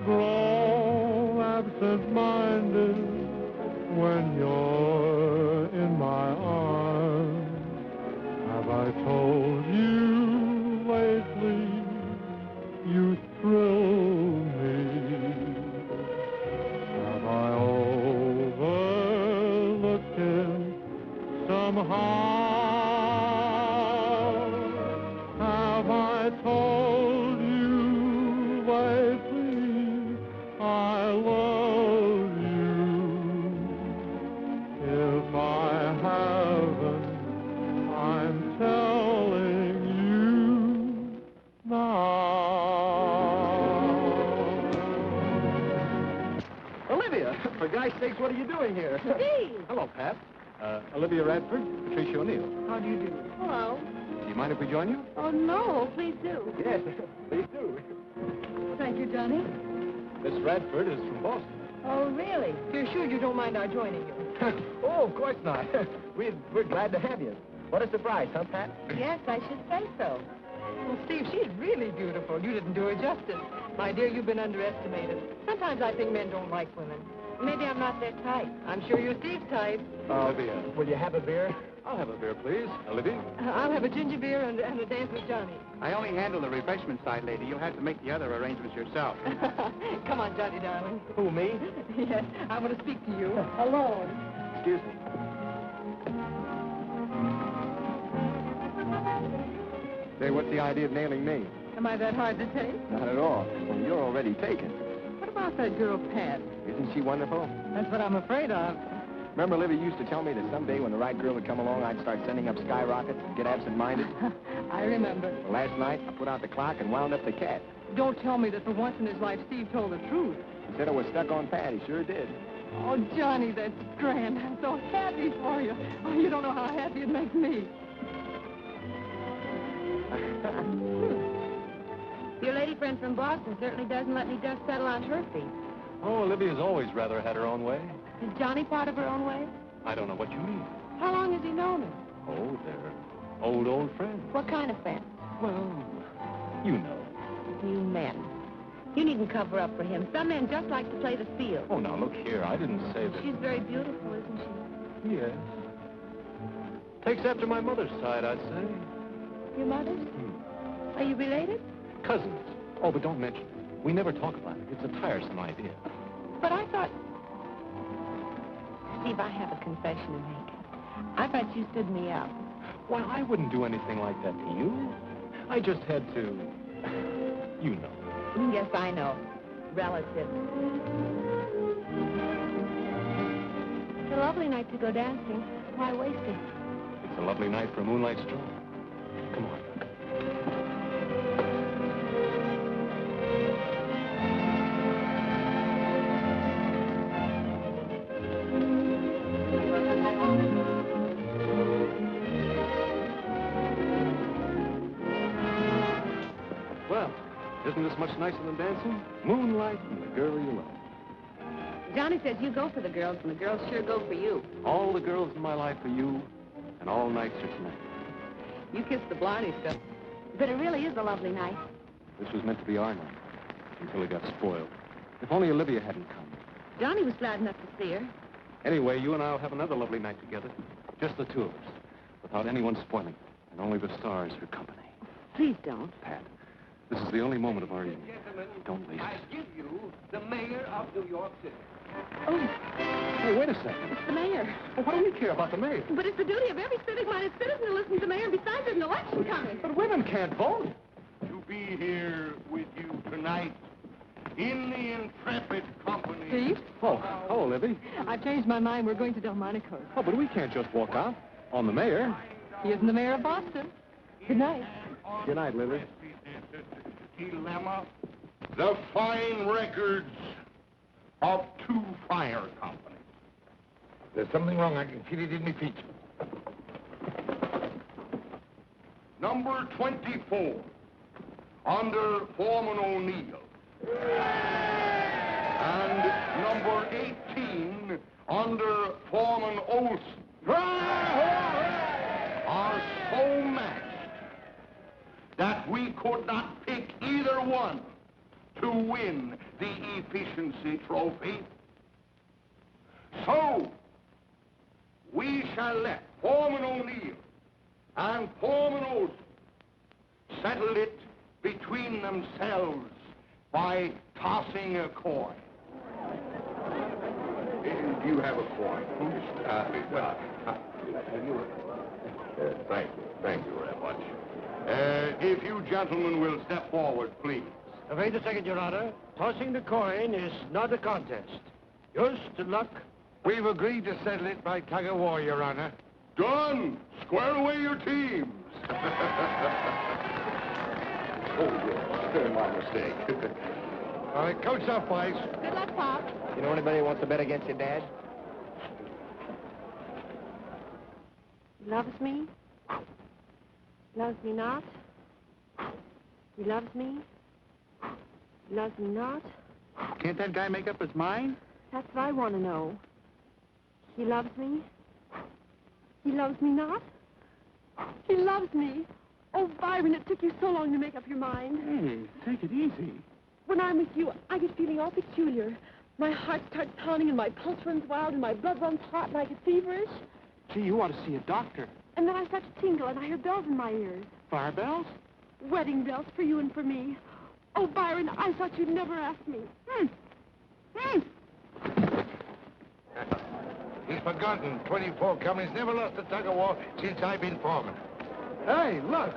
grow absent-minded when you're in my arms. Have I told you lately you thrill me? Have I overlooked it somehow? Have I told you lately I love you? If I haven't, I'm telling you now. Olivia, for God's sakes, what are you doing here? Steve! Hello, Pat. Olivia Radford, Patricia O'Neill. How do you do? Hello. Do you mind if we join you? Oh, no, please do. Yes, please do. Thank you, Johnny. Miss Radford is from Boston. Oh, really? You're sure you don't mind our joining you? Oh, of course not. We're glad to have you. What a surprise, huh, Pat? Yes, I should say so. Well, Steve, she's really beautiful. You didn't do her justice. My dear, you've been underestimated. Sometimes I think men don't like women. Maybe I'm not their type. I'm sure you're Steve's type. Olivia. Will you have a beer? I'll have a beer, please. Olivia? I'll have a ginger beer and a dance with Johnny. I only handle the refreshment side, lady. You'll have to make the other arrangements yourself. Come on, Johnny, darling. Who, me? Yes, I want to speak to you. Alone. Excuse me. Say, what's the idea of nailing me? Am I that hard to take? Not at all. Well, you're already taken. What about about that girl, Pat? Isn't she wonderful? That's what I'm afraid of. Remember, Livy used to tell me that someday when the right girl would come along, I'd start sending up skyrockets and get absent-minded? I remember. Well, last night, I put out the clock and wound up the cat. Don't tell me that for once in his life Steve told the truth. He said I was stuck on Pat. He sure did. Oh, Johnny, that's grand. I'm so happy for you. Oh, you don't know how happy it makes me. Your lady friend from Boston certainly doesn't let any dust settle on her feet. Oh, Olivia's always rather had her own way. Is Johnny part of her own way? I don't know what you mean. How long has he known her? Oh, they're old friends. What kind of friend? Well, you know. You men. You needn't cover up for him. Some men just like to play the field. Oh, now, look here. I didn't say that. She's very beautiful, isn't she? Yes. Takes after my mother's side, I'd say. Your mother's? Are you related? Cousins. Oh, but don't mention it. We never talk about it. It's a tiresome idea. But I thought... Steve, I have a confession to make. I thought you stood me up. Why, I wouldn't do anything like that to you. I just had to... You know. Yes, I know. Relative. It's a lovely night to go dancing. Why waste it? It's a lovely night for a moonlight stroll. Come on. Well, isn't this much nicer than dancing? Moonlight and the girl you love. Johnny says you go for the girls, and the girls sure go for you. All the girls in my life for you, and all nights are tonight. You kissed the blarney stuff. But it really is a lovely night. This was meant to be our night, until it got spoiled. If only Olivia hadn't come. Johnny was glad enough to see her. Anyway, you and I'll have another lovely night together. Just the two of us, without anyone spoiling it, and only the stars for company. Please don't. Pat, this is the only moment of our evening. Don't waste I it. give you the mayor of New York City. Oh, Hey, wait a second. it's the mayor. Well, what do we care about the mayor? But it's the duty of every civic-minded citizen to listen to the mayor, and besides, there's an election coming. But women can't vote. To be here with you tonight in the intrepid company. Steve, Oh, hello, Libby. I've changed my mind. We're going to Delmonico's. Oh, but we can't just walk out on the mayor. He isn't the mayor of Boston. Good night. Good night, Libby. Dilemma. The fine records of two fire companies. There's something wrong. I can feel it in my feet. Number 24, under Foreman O'Neill. And number 18, under Foreman Olson. Are so matched that we could not pick either one to win the efficiency trophy. So, we shall let Foreman O'Neill and Foreman Olson settle it between themselves by tossing a coin. Do you have a coin? Thank you very much. If you gentlemen will step forward, please. Wait a second, Your Honor. Tossing the coin is not a contest. Yours to luck. We've agreed to settle it by tug of war, Your Honor. Done! Square away your teams! Oh, yes. My mistake. All right, coach up, boys. Good luck, Pop. You know anybody who wants to bet against your dad? He loves me. Loves me not. He loves me. He loves me not. Can't that guy make up his mind? That's what I want to know. He loves me. He loves me not. He loves me. Oh, Byron, it took you so long to make up your mind. Hey, take it easy. When I'm with you, I get feeling all peculiar. My heart starts pounding and my pulse runs wild and my blood runs hot and I get feverish. Gee, you ought to see a doctor. And then I start to tingle and I hear bells in my ears. Fire bells? Wedding bells for you and for me. Oh, Byron, I thought you'd never ask me. He's forgotten. 24 companies never lost a tug of war since I've been foreman. Hey, look.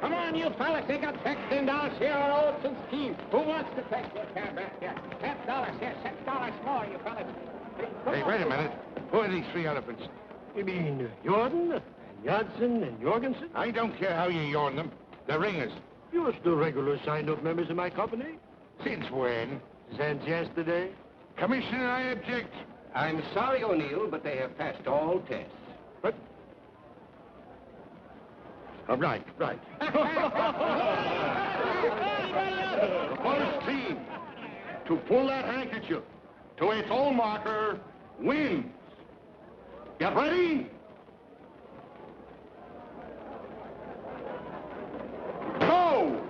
Come on! on, you fellas. They got $16 here on Olson's team. Who wants to take your cab back here? $10 here, $6 more, you fellas. Hey, wait a minute. Who are these three elephants? You mean Jordan, and Janssen, and Jorgensen? I don't care how you yarn them. They're ringers. You're still regular signed-up members of my company? Since when? Since yesterday. Commissioner, I object. I'm sorry, O'Neill, but they have passed all tests. But... Oh, right. The first team to pull that handkerchief to its own marker wins. Get ready? Go!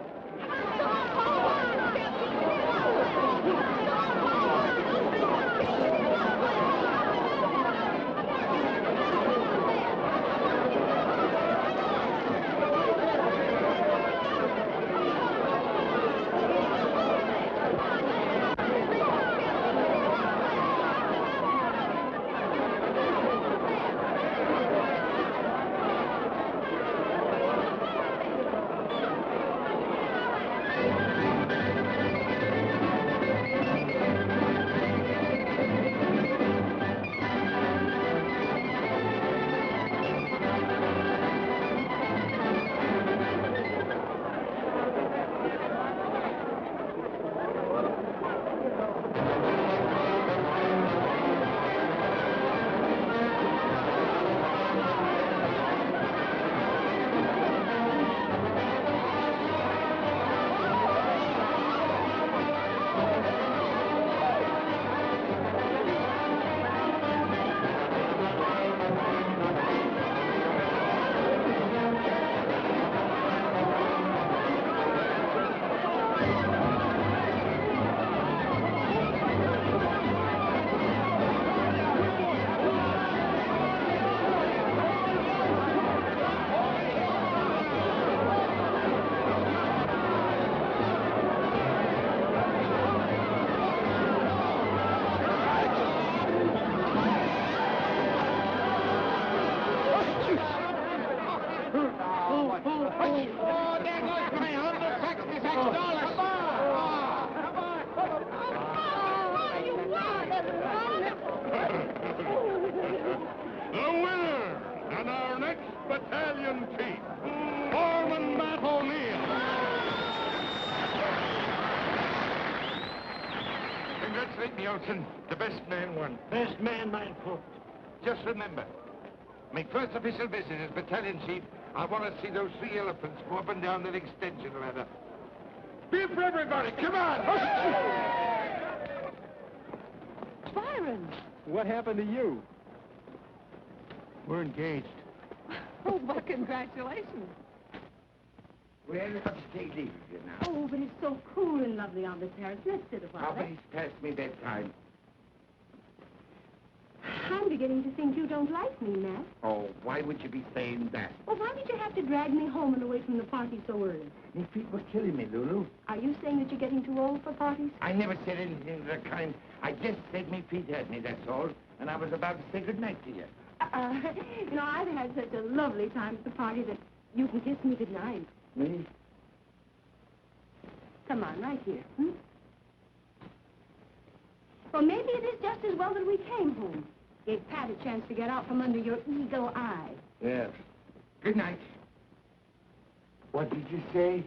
The best man won. Best man, mein Freund. Just remember, my first official visit as battalion chief, I want to see those three elephants go up and down that extension ladder. Be for everybody, come on! Byron! What happened to you? We're engaged. Oh, well, congratulations. Well, let's take leave of you now. Oh, but it's so cool and lovely on the terrace. Let's sit a while. How about it's past me bedtime? I'm beginning to think you don't like me, Matt. Oh, why would you be saying that? Well, why did you have to drag me home and away from the party so early? Me feet were killing me, Lulu. Are you saying that you're getting too old for parties? I never said anything of the kind. I just said me feet had me, that's all. And I was about to say goodnight to you. You know, I've had such a lovely time at the party that you can kiss me goodnight. Me? Come on, right here. Well, maybe it is just as well that we came home. Gave Pat a chance to get out from under your eagle eye. Yes. Good night. What did you say?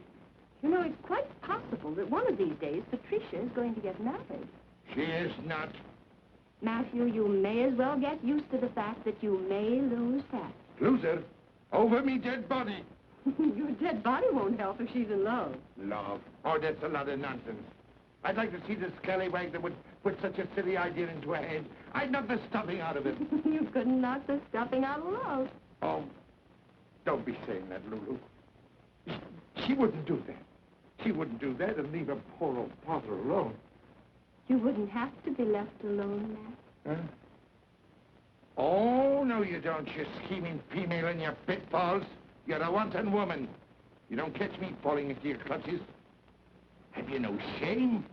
You know, it's quite possible that one of these days Patricia is going to get married. She is not. Matthew, you may as well get used to the fact that you may lose Pat. Lose her? Over me dead body. Your dead body won't help if she's in love. Love? Oh, that's a lot of nonsense. I'd like to see the scallywag that would put such a silly idea into her head. I'd knock the stuffing out of it. You couldn't knock the stuffing out of love. Oh, don't be saying that, Lulu. She wouldn't do that. She wouldn't do that and leave her poor old father alone. You wouldn't have to be left alone, Matt. Huh? Oh, no, you don't, you scheming female in your pitfalls. You're a wanton woman. You don't catch me falling into your clutches. Have you no shame?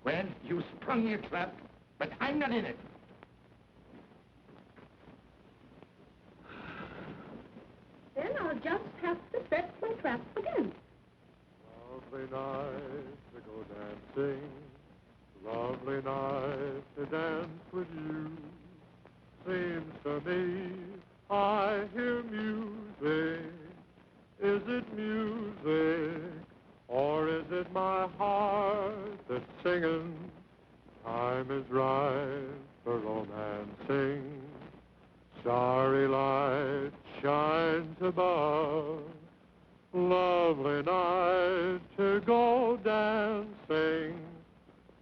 Well, you sprung your trap, but I'm not in it. There then I'll just have to set my trap again. Lovely night to go dancing. Lovely night to dance with you. Seems to me I hear music. Is it music? Or is it my heart that's singing? Time is right for romancing. Starry light shines above. Lovely night to go dancing.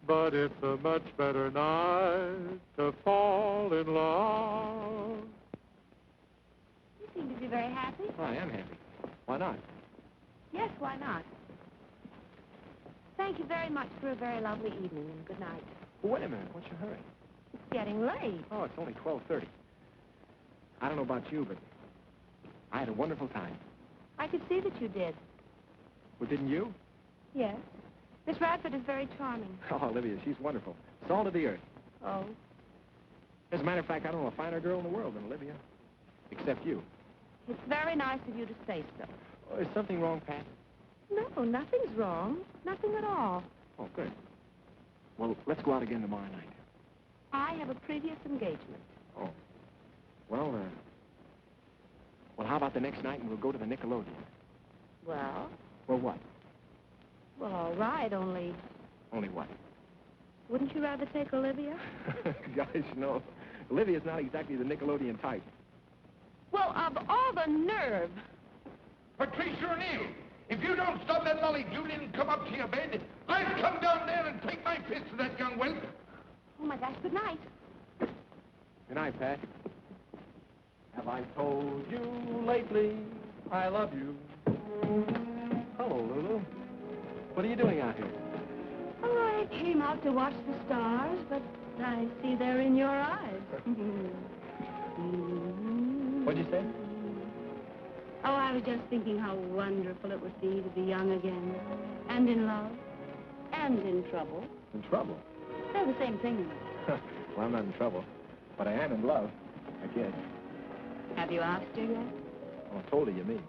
But it's a much better night to fall in love. You seem to be very happy. I am happy. Why not? Yes, why not? Thank you very much for a very lovely evening, and good night. Well, wait a minute. What's your hurry? It's getting late. Oh, it's only 12:30. I don't know about you, but I had a wonderful time. I could see that you did. Well, didn't you? Yes. Miss Radford is very charming. Oh, Olivia, she's wonderful. Salt of the earth. Oh? As a matter of fact, I don't know a finer girl in the world than Olivia. Except you. It's very nice of you to say so. Oh, is something wrong, Pat? No, nothing's wrong. Nothing at all. Oh, good. Well, let's go out again tomorrow night. I have a previous engagement. Oh. Well, how about the next night and we'll go to the Nickelodeon? Well? Well, what? Well, all right, only... Only what? Wouldn't you rather take Olivia? Guys, no. Olivia's not exactly the Nickelodeon type. Well, of all the nerve! Patricia O'Neill, if you don't stop that lolly-Judy and come up to your bed, I'll come down there and take my fist to that young whelp. Oh, my gosh, good night. Good night, Pat. Have I told you lately I love you? Hello, Lulu. What are you doing out here? Oh, I came out to watch the stars, but I see they're in your eyes. What'd you say? Oh, I was just thinking how wonderful it would be to be young again, and in love, and in trouble. In trouble? They're the same thing. Well, I'm not in trouble, but I am in love, I guess. Have you asked her yet? Oh, I told her you mean.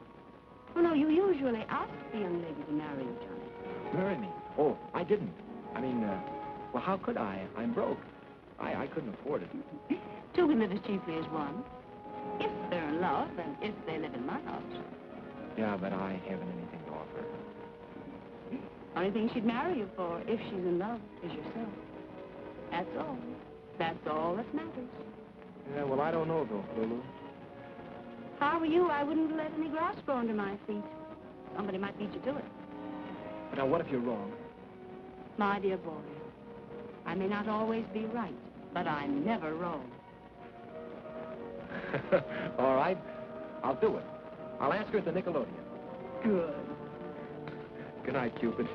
Oh, no, you usually ask the young lady to marry you, Johnny. Marry me? Oh, I didn't. I mean, well, how could I? I'm broke. I couldn't afford it. Two can live as cheaply as one. If they're in love, and if they live in my house. Yeah, but I haven't anything to offer. Only thing she'd marry you for, if she's in love, is yourself. That's all. That's all that matters. Yeah, well, I don't know, though, Lulu. If I were you, I wouldn't let any grass grow under my feet. Somebody might beat you to it. But now, what if you're wrong? My dear boy, I may not always be right, but I'm never wrong. All right, I'll do it. I'll ask her at the Nickelodeon. Good. Good night, Cupid.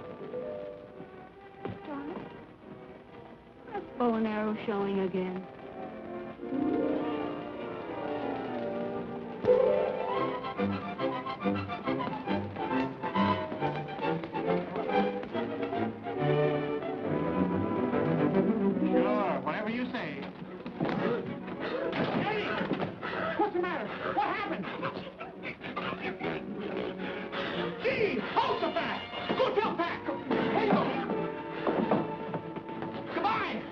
Johnny, that bow and arrow showing again. Sure, whatever you say. Hey! What's the matter? What happened? Gee, hold the back! Go tell Pat! Hey, go! Goodbye!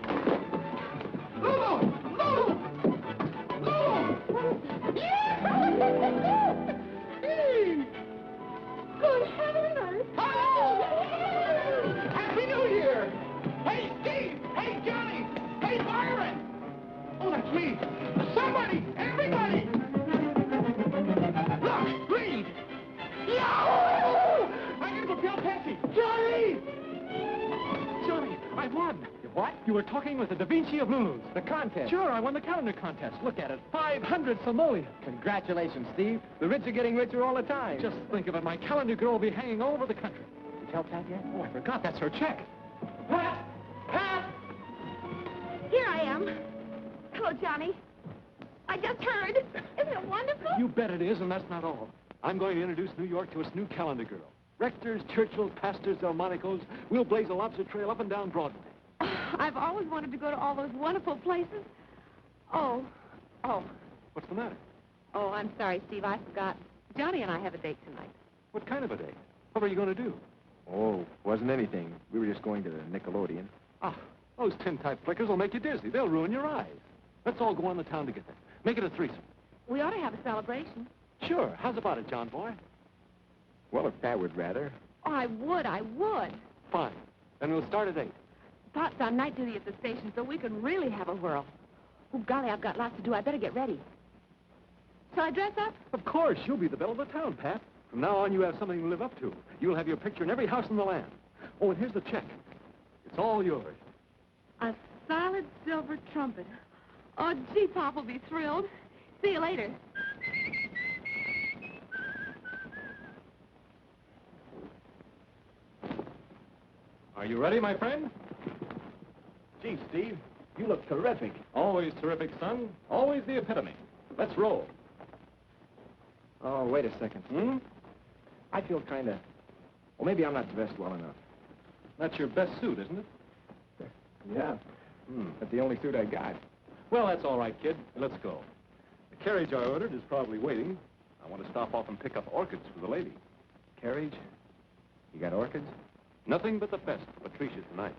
Lulu! Lulu! Lulu! Yeah! Hey! Good heavens! Hello! Happy New Year! Hey, Steve! Hey, Johnny! Hey, Byron! Oh, that's me! Somebody! Everybody! Look! Read! Yo! I gotta go tell Patsy! Johnny! Johnny, I won. You what? You were talking with the Da Vinci of Lulu's. The contest? Sure, I won the calendar contest. Look at it. 500 simoleons. Congratulations, Steve. The rich are getting richer all the time. Just think of it. My calendar girl will be hanging all over the country. Did you tell Pat yet? Oh, I forgot. That's her check. Pat! Pat! Here I am. Hello, Johnny. I just heard. Isn't it wonderful? You bet it is, and that's not all. I'm going to introduce New York to its new calendar girl. Rectors, Churchills, Pastors, Delmonicos. We'll blaze a lobster trail up and down Broadway. I've always wanted to go to all those wonderful places. Oh. What's the matter? Oh, I'm sorry, Steve. I forgot. Johnny and I have a date tonight. What kind of a date? What are you going to do? Oh, wasn't anything. We were just going to the Nickelodeon. Ah, those tin-type flickers will make you dizzy. They'll ruin your eyes. Let's all go on the town together. Make it a threesome. We ought to have a celebration. Sure. How's about it, John boy? Well, if Pat would rather. Oh, I would. Fine. Then we'll start at 8. Pot's on night duty at the station, so we can really have a whirl. Oh, golly, I've got lots to do. I better get ready. Shall I dress up? Of course. You'll be the belle of the town, Pat. From now on, you have something to live up to. You'll have your picture in every house in the land. Oh, and here's the check. It's all yours. A solid silver trumpet. Oh, gee, Pop will be thrilled. See you later. Are you ready, my friend? Gee, Steve, you look terrific. Always terrific, son. Always the epitome. Let's roll. Oh, wait a second. I feel kind of... Well, maybe I'm not dressed well enough. That's your best suit, isn't it? Yeah. That's the only suit I got. Well, that's all right, kid. Let's go. The carriage I ordered is probably waiting. I want to stop off and pick up orchids for the lady. Carriage? You got orchids? Nothing but the best for Patricia tonight.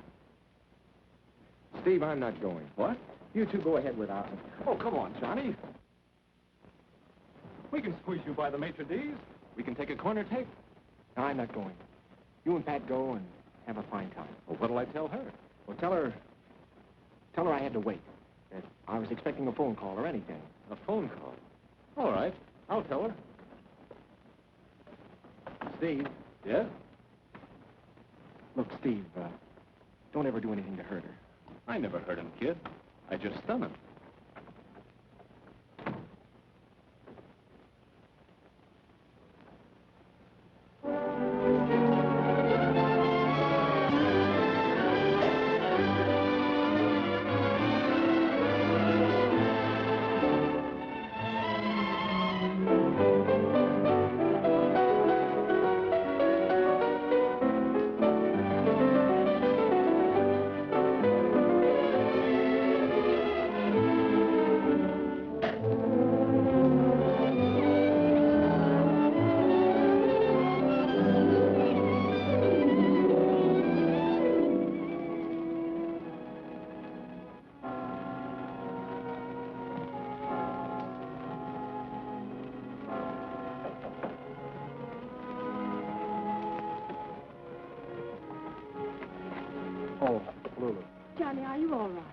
Steve, I'm not going. What? You two go ahead without me. Oh, come on, Johnny. We can squeeze you by the maitre d's. We can take a corner table. No, I'm not going. You and Pat go and have a fine time. Well, what'll I tell her? Well, tell her I had to wait. That I was expecting a phone call or anything. A phone call? All right. I'll tell her. Steve. Yeah? Look, Steve, don't ever do anything to hurt her. I never hurt him, kid. I just stun him. Oh, Lulu. Johnny, are you all right?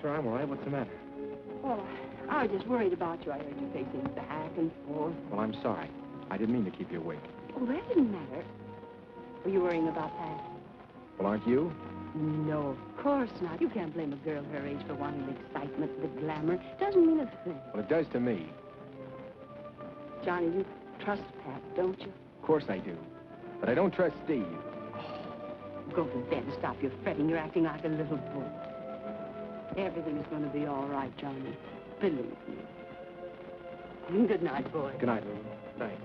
Sure, I'm all right. What's the matter? Oh, I was just worried about you. I heard you pacing back and forth. Well, I'm sorry. I didn't mean to keep you awake. Oh, that didn't matter. Were you worrying about Pat? Well, aren't you? No, of course not. You can't blame a girl her age for wanting the excitement, the glamour. Doesn't mean a thing. Well, it does to me. Johnny, you trust Pat, don't you? Of course I do. But I don't trust Steve. Go to bed and stop your fretting. You're acting like a little boy. Everything's going to be all right, Johnny. Believe me. Good night, boy. Good night, Lulu. Thanks.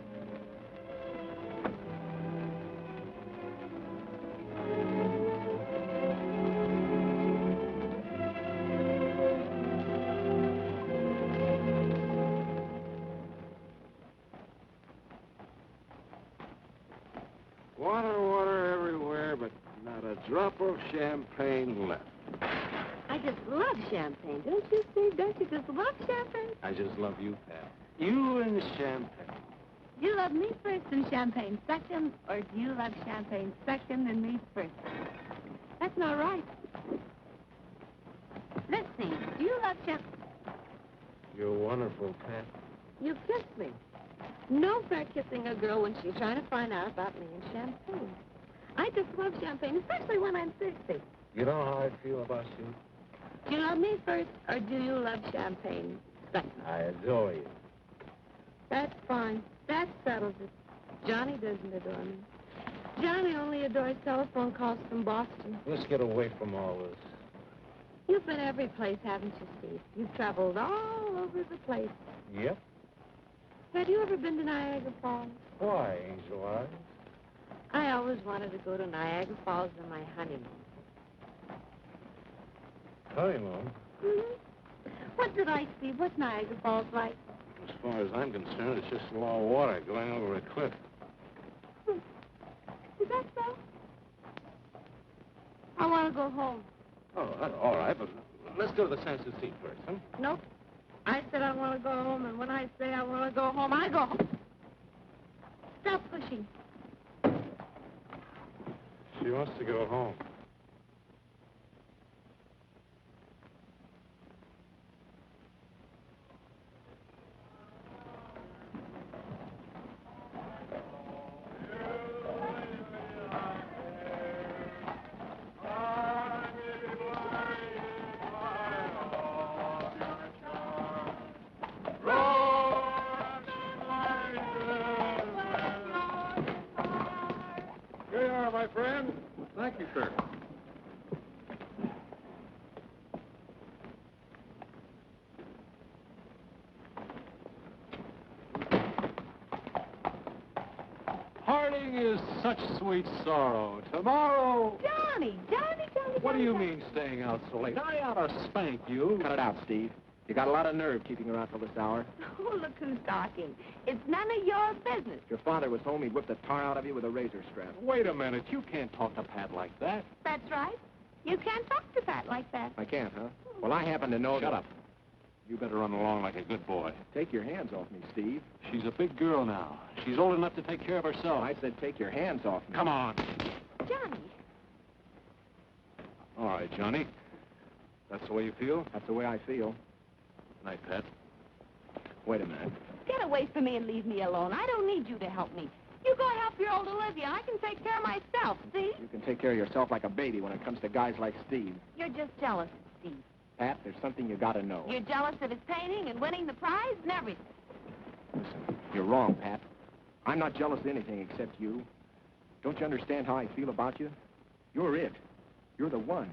Water everywhere, but not a drop of champagne left. I just love champagne. Don't you, Steve? Don't you just love champagne? I just love you, pal. You and champagne. Do you love me first and champagne second, or do you love champagne second and me first? That's not right. Let's see. Do you love champagne? You're wonderful, Pat. You kiss me. No fair kissing a girl when she's trying to find out about me and champagne. I just love champagne, especially when I'm thirsty. You know how I feel about you? Do you love me first, or do you love champagne second? I adore you. That's fine. That settles it. Johnny doesn't adore me. Johnny only adores telephone calls from Boston. Let's get away from all this. You've been every place, haven't you, Steve? You've traveled all over the place. Yep. Have you ever been to Niagara Falls? Why, Angel Eyes? I always wanted to go to Niagara Falls on my honeymoon. Honeymoon? Mm-hmm. What did I see? What's Niagara Falls like? As far as I'm concerned, it's just raw water going over a cliff. Is that so? I want to go home. Oh, that's all right, but let's go to the Sans Souci first, huh? Nope. I said I want to go home, and when I say I want to go home, I go home. Stop pushing. She wants to go home. Here you are, my friend. Thank you, sir. Parting is such sweet sorrow. Tomorrow... Johnny! What do you mean staying out so late? I ought to spank you. Cut it out, Steve. You got a lot of nerve keeping her out till this hour. Oh, look who's talking. It's none of your business. If your father was home, he'd whip the tar out of you with a razor strap. Wait a minute. You can't talk to Pat like that. That's right. You can't talk to Pat like that. I can't, huh? Well, I happen to know Shut up. You better run along like a good boy. Take your hands off me, Steve. She's a big girl now. She's old enough to take care of herself. I said take your hands off me. Come on. Johnny. All right, Johnny. That's the way you feel? That's the way I feel. Night, Pat. Wait a minute. Get away from me and leave me alone. I don't need you to help me. You go help your old Olivia. I can take care of myself, see? You can take care of yourself like a baby when it comes to guys like Steve. You're just jealous of Steve. Pat, there's something you gotta know. You're jealous of his painting and winning the prize and everything. Listen, you're wrong, Pat. I'm not jealous of anything except you. Don't you understand how I feel about you? You're it. You're the one.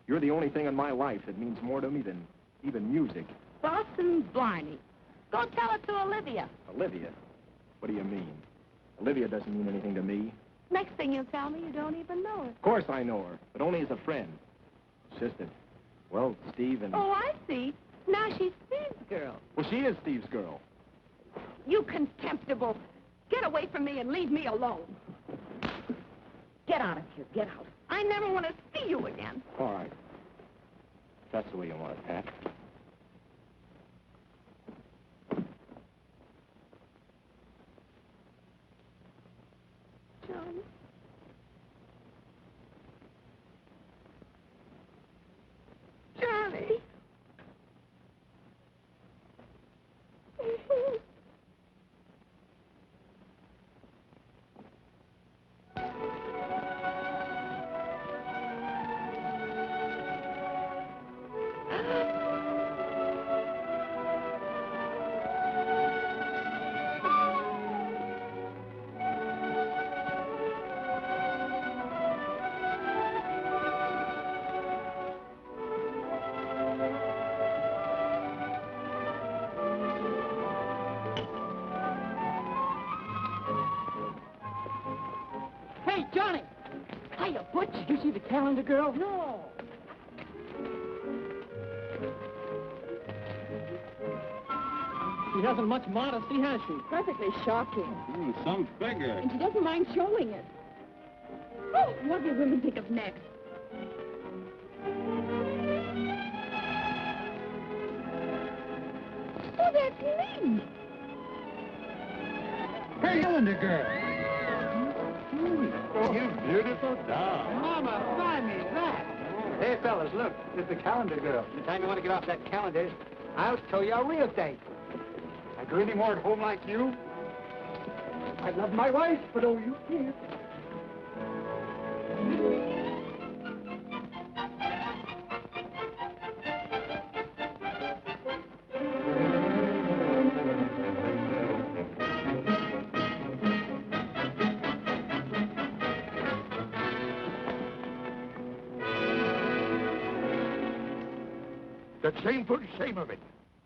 You're the only thing in my life that means more to me than even music. Boston Blarney. Go tell it to Olivia. Olivia? What do you mean? Olivia doesn't mean anything to me. Next thing you'll tell me, you don't even know her. Of course I know her, but only as a friend. It's just that, well, Steve and... Oh, I see. Now she's Steve's girl. Well, she is Steve's girl. You contemptible. Get away from me and leave me alone. Get out of here. Get out. I never want to see you again. All right. That's the way you want it, Pat. Johnny. Johnny. Hey, Johnny! Hiya, Butch. You see the calendar girl? No. She hasn't much modesty, has she? Perfectly shocking. Some figure. And she doesn't mind showing it. Oh, what will women think of next? Oh, that's me. Hey, calendar girl. You beautiful dog. Mama, buy me that. Hey, fellas, look. It's the calendar girl. Anytime you want to get off that calendar, I'll show you a real date. I do any more at home like you? I love my wife, but oh, you can't. The shameful shame of it.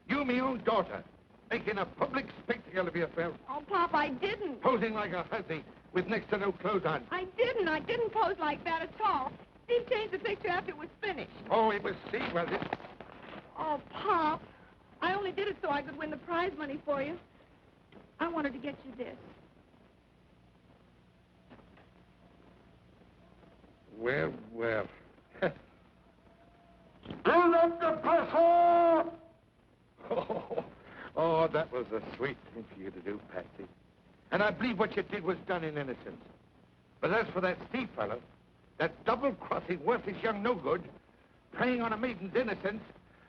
You, me own daughter, making a public spectacle of yourself, Oh, Pop, I didn't. posing like a hussy with next to no clothes on. I didn't pose like that at all. Steve changed the picture after it was finished. Oh, it was Steve, was it? Oh, Pop. I only did it so I could win the prize money for you. I wanted to get you this. Well, well. Give up the pressure! Oh, that was a sweet thing for you to do, Patsy. And I believe what you did was done in innocence. But as for that Steve fellow, that double-crossing, worthless young no-good, preying on a maiden's innocence,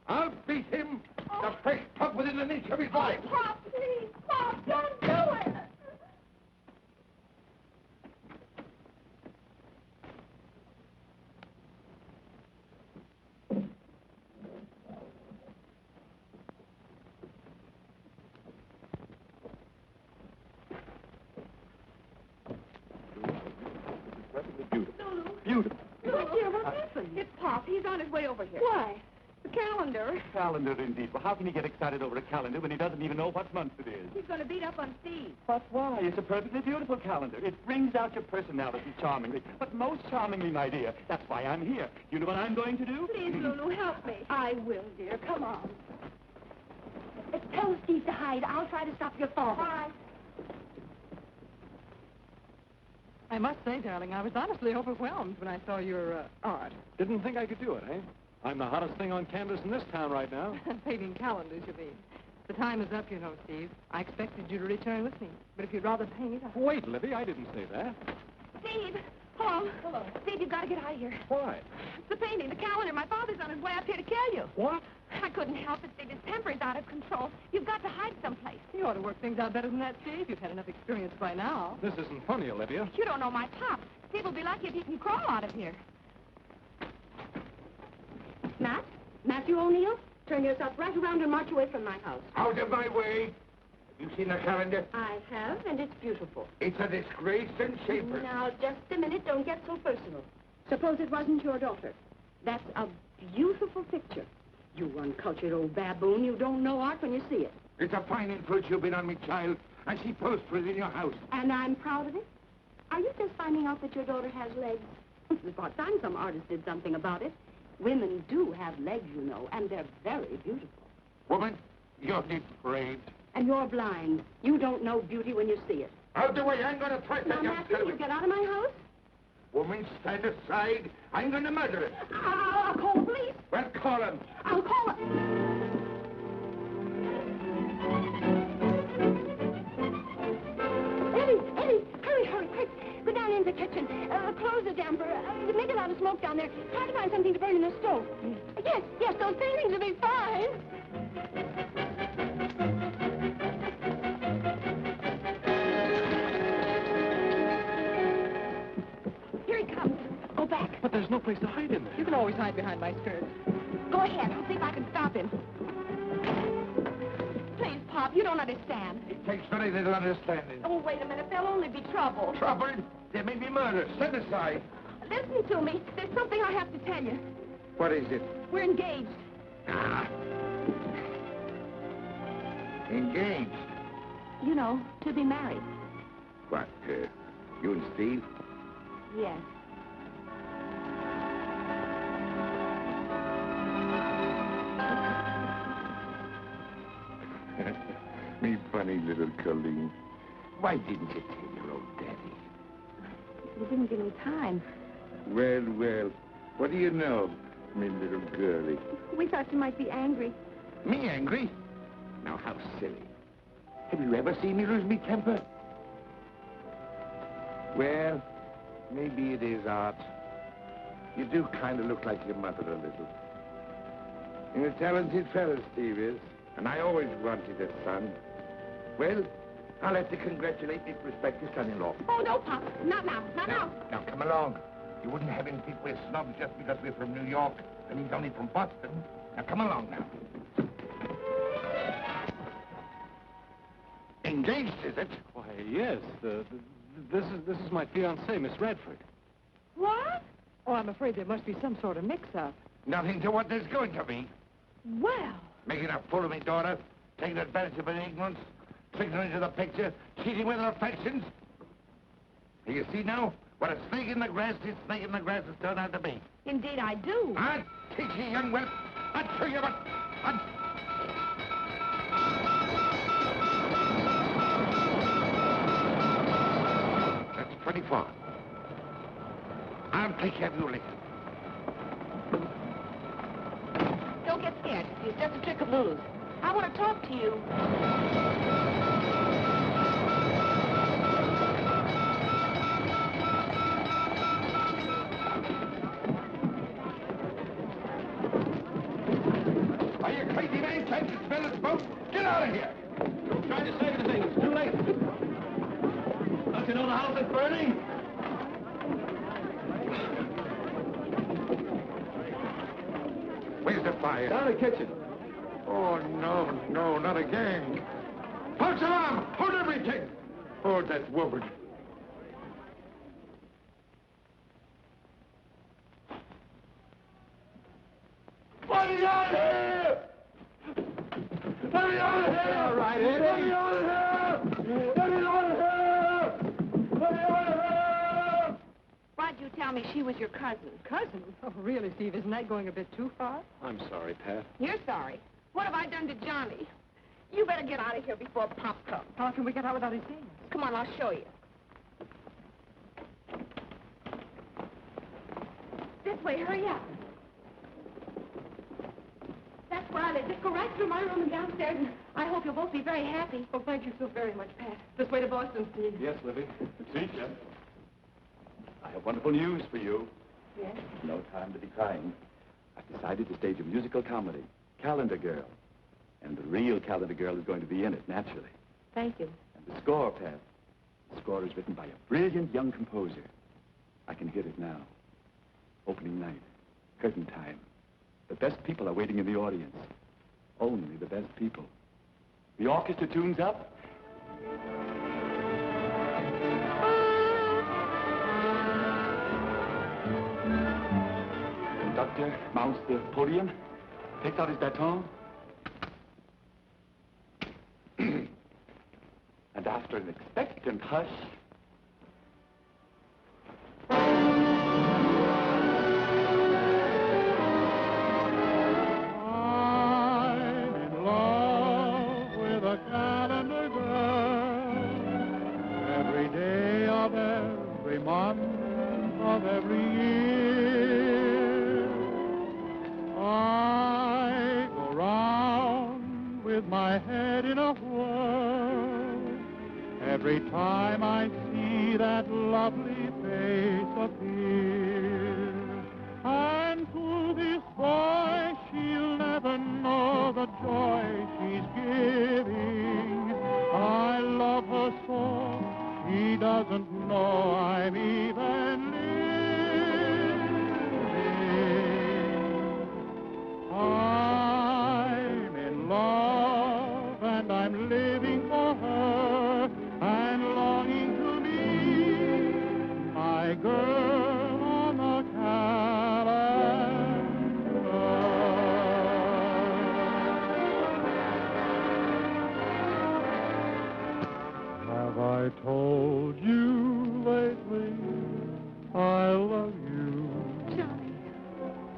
I'll beat him the fresh pug within an inch of his life. Pop, please, Pop, don't do it! Beautiful. Look, dear, what happened? It's Pop. He's on his way over here. Why? The calendar. Calendar, indeed. Well, how can he get excited over a calendar when he doesn't even know what month it is? He's going to beat up on Steve. But why? It's a perfectly beautiful calendar. It brings out your personality charmingly. But most charmingly, my dear. That's why I'm here. You know what I'm going to do? Please, Lulu, help me. I will, dear. Come on. Tell Steve to hide. I'll try to stop your father. Bye. I must say, darling, I was honestly overwhelmed when I saw your art. Didn't think I could do it, eh? I'm the hottest thing on canvas in this town right now. Painting calendars, you mean. The time is up, you know, Steve. I expected you to return with me. But if you'd rather paint... Wait, Libby, I didn't say that. Steve! Hello. Hello. Steve, you've got to get out of here. Why? It's the painting, the calendar. My father's on his way up here to kill you. What? I couldn't help it, Steve. His temper is out of control. You've got to hide someplace. You ought to work things out better than that, Steve. You've had enough experience by now. This isn't funny, Olivia. You don't know my Pop. Steve will be lucky if he can crawl out of here. Matt? Matthew O'Neill? Turn yourself right around and march away from my house. Out of my way. Have you seen the calendar? I have, and it's beautiful. It's a disgrace and shameful. Now, just a minute. Don't get so personal. Suppose it wasn't your daughter. That's a beautiful picture. You uncultured old baboon. You don't know art when you see it. It's a fine influence you've been on me, child, and she posed for it in your house. And I'm proud of it? Are you just finding out that your daughter has legs? It's about time some artist did something about it. Women do have legs, you know, and they're very beautiful. Woman, you're depraved. And you're blind. You don't know beauty when you see it. Out the way, I'm going to try to Now, Matthew, you get out of my house? Woman, stand aside. I'm going to murder it. I'll call the police. Well, call him. I'll call him. Eddie, hurry, quick. Go down in the kitchen. Close the damper. Make a lot of smoke down there. Try to find something to burn in the stove. Yes, those paintings will be fine. Here he comes. Go back. But there's no place to hide in there. You can always hide behind my skirt. Go ahead. I'll see if I can stop him. Please, Pop, you don't understand. It takes very little understanding. Oh, wait a minute. There'll only be trouble. Trouble? There may be murder. Stand aside. Listen to me. There's something I have to tell you. What is it? We're engaged. Ah. Engaged? You know, to be married. What, you and Steve? Yes. Me funny little Colleen. Why didn't you tell your old daddy? You didn't give me time. Well, what do you know, me little girlie? We thought you might be angry. Me angry? Now, how silly. Have you ever seen me lose me temper? Well, maybe it is art. You do kind of look like your mother a little. And a talented fellow, Steve is. And I always wanted a son. Well, I'll have to congratulate my prospective son-in-law. Oh, no, Pop. Not now. Now, come along. You wouldn't have him think we're snobs just because we're from New York, and he's only from Boston. Now, come along now. Engaged, is it? Why, yes. This is my fiancée, Miss Radford. What? Oh, I'm afraid there must be some sort of mix-up. Nothing to what there's going to be. Well... Making a fool of me daughter, taking advantage of her ignorance, tricking her into the picture, cheating with her affections. You see now what a snake in the grass has turned out to be. Indeed, I do. I'll teach you, young whelp. I'll show you what... 24. I'll take care of you later. Don't get scared. It's just a trick of Loos. I want to talk to you. Are you crazy, man? Can't you smell this smoke? Get out of here! Don't try to save anything. It's too late. Don't you know the house is burning? Where's the fire? Down in the kitchen. Oh, no, not again. False alarm! Hold everything! Hold that woman. Let me out of here! Let me out of here! All right, Eddie. Let me out of here! Let me out of here! Let me out of here! Why'd you tell me she was your cousin? Cousin? Oh, really, Steve? Isn't that going a bit too far? I'm sorry, Pat. You're sorry. What have I done to Johnny? You better get out of here before Pop comes. How can we get out without his seeing us? Come on, I'll show you. This way, hurry up. That's where I live. Just go right through my room and downstairs, and I hope you'll both be very happy. Oh, thank you so very much, Pat. This way to Boston, Steve. Yes, Libby. See, Jim? I have wonderful news for you. Yes? No time to be crying. I've decided to stage a musical comedy, Calendar Girl. And the real Calendar Girl is going to be in it, naturally. Thank you. And the score, Pat. The score is written by a brilliant young composer. I can hear it now. Opening night. Curtain time. The best people are waiting in the audience. Only the best people. The orchestra tunes up. Conductor mounts the podium, takes out his baton, and after an expectant hush, I'm in love with a calendar girl. Every day of every month of every year, I go round with my head in a whirl. Every time I see that lovely face appear, and to this boy she'll never know the joy she's giving. I love her so, she doesn't know I'm even living. I'm in love and I'm living for her and longing to meet my girl on the calendar. Have I told you lately I love you? Johnny.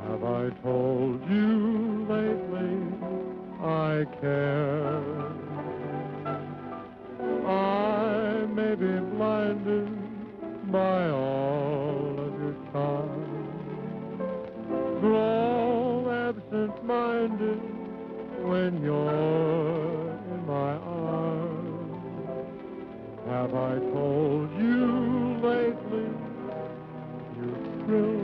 Have I told you lately I care? I may be blinded by all of your charm, grow absent-minded when you're in my arms. Have I told you lately you thrill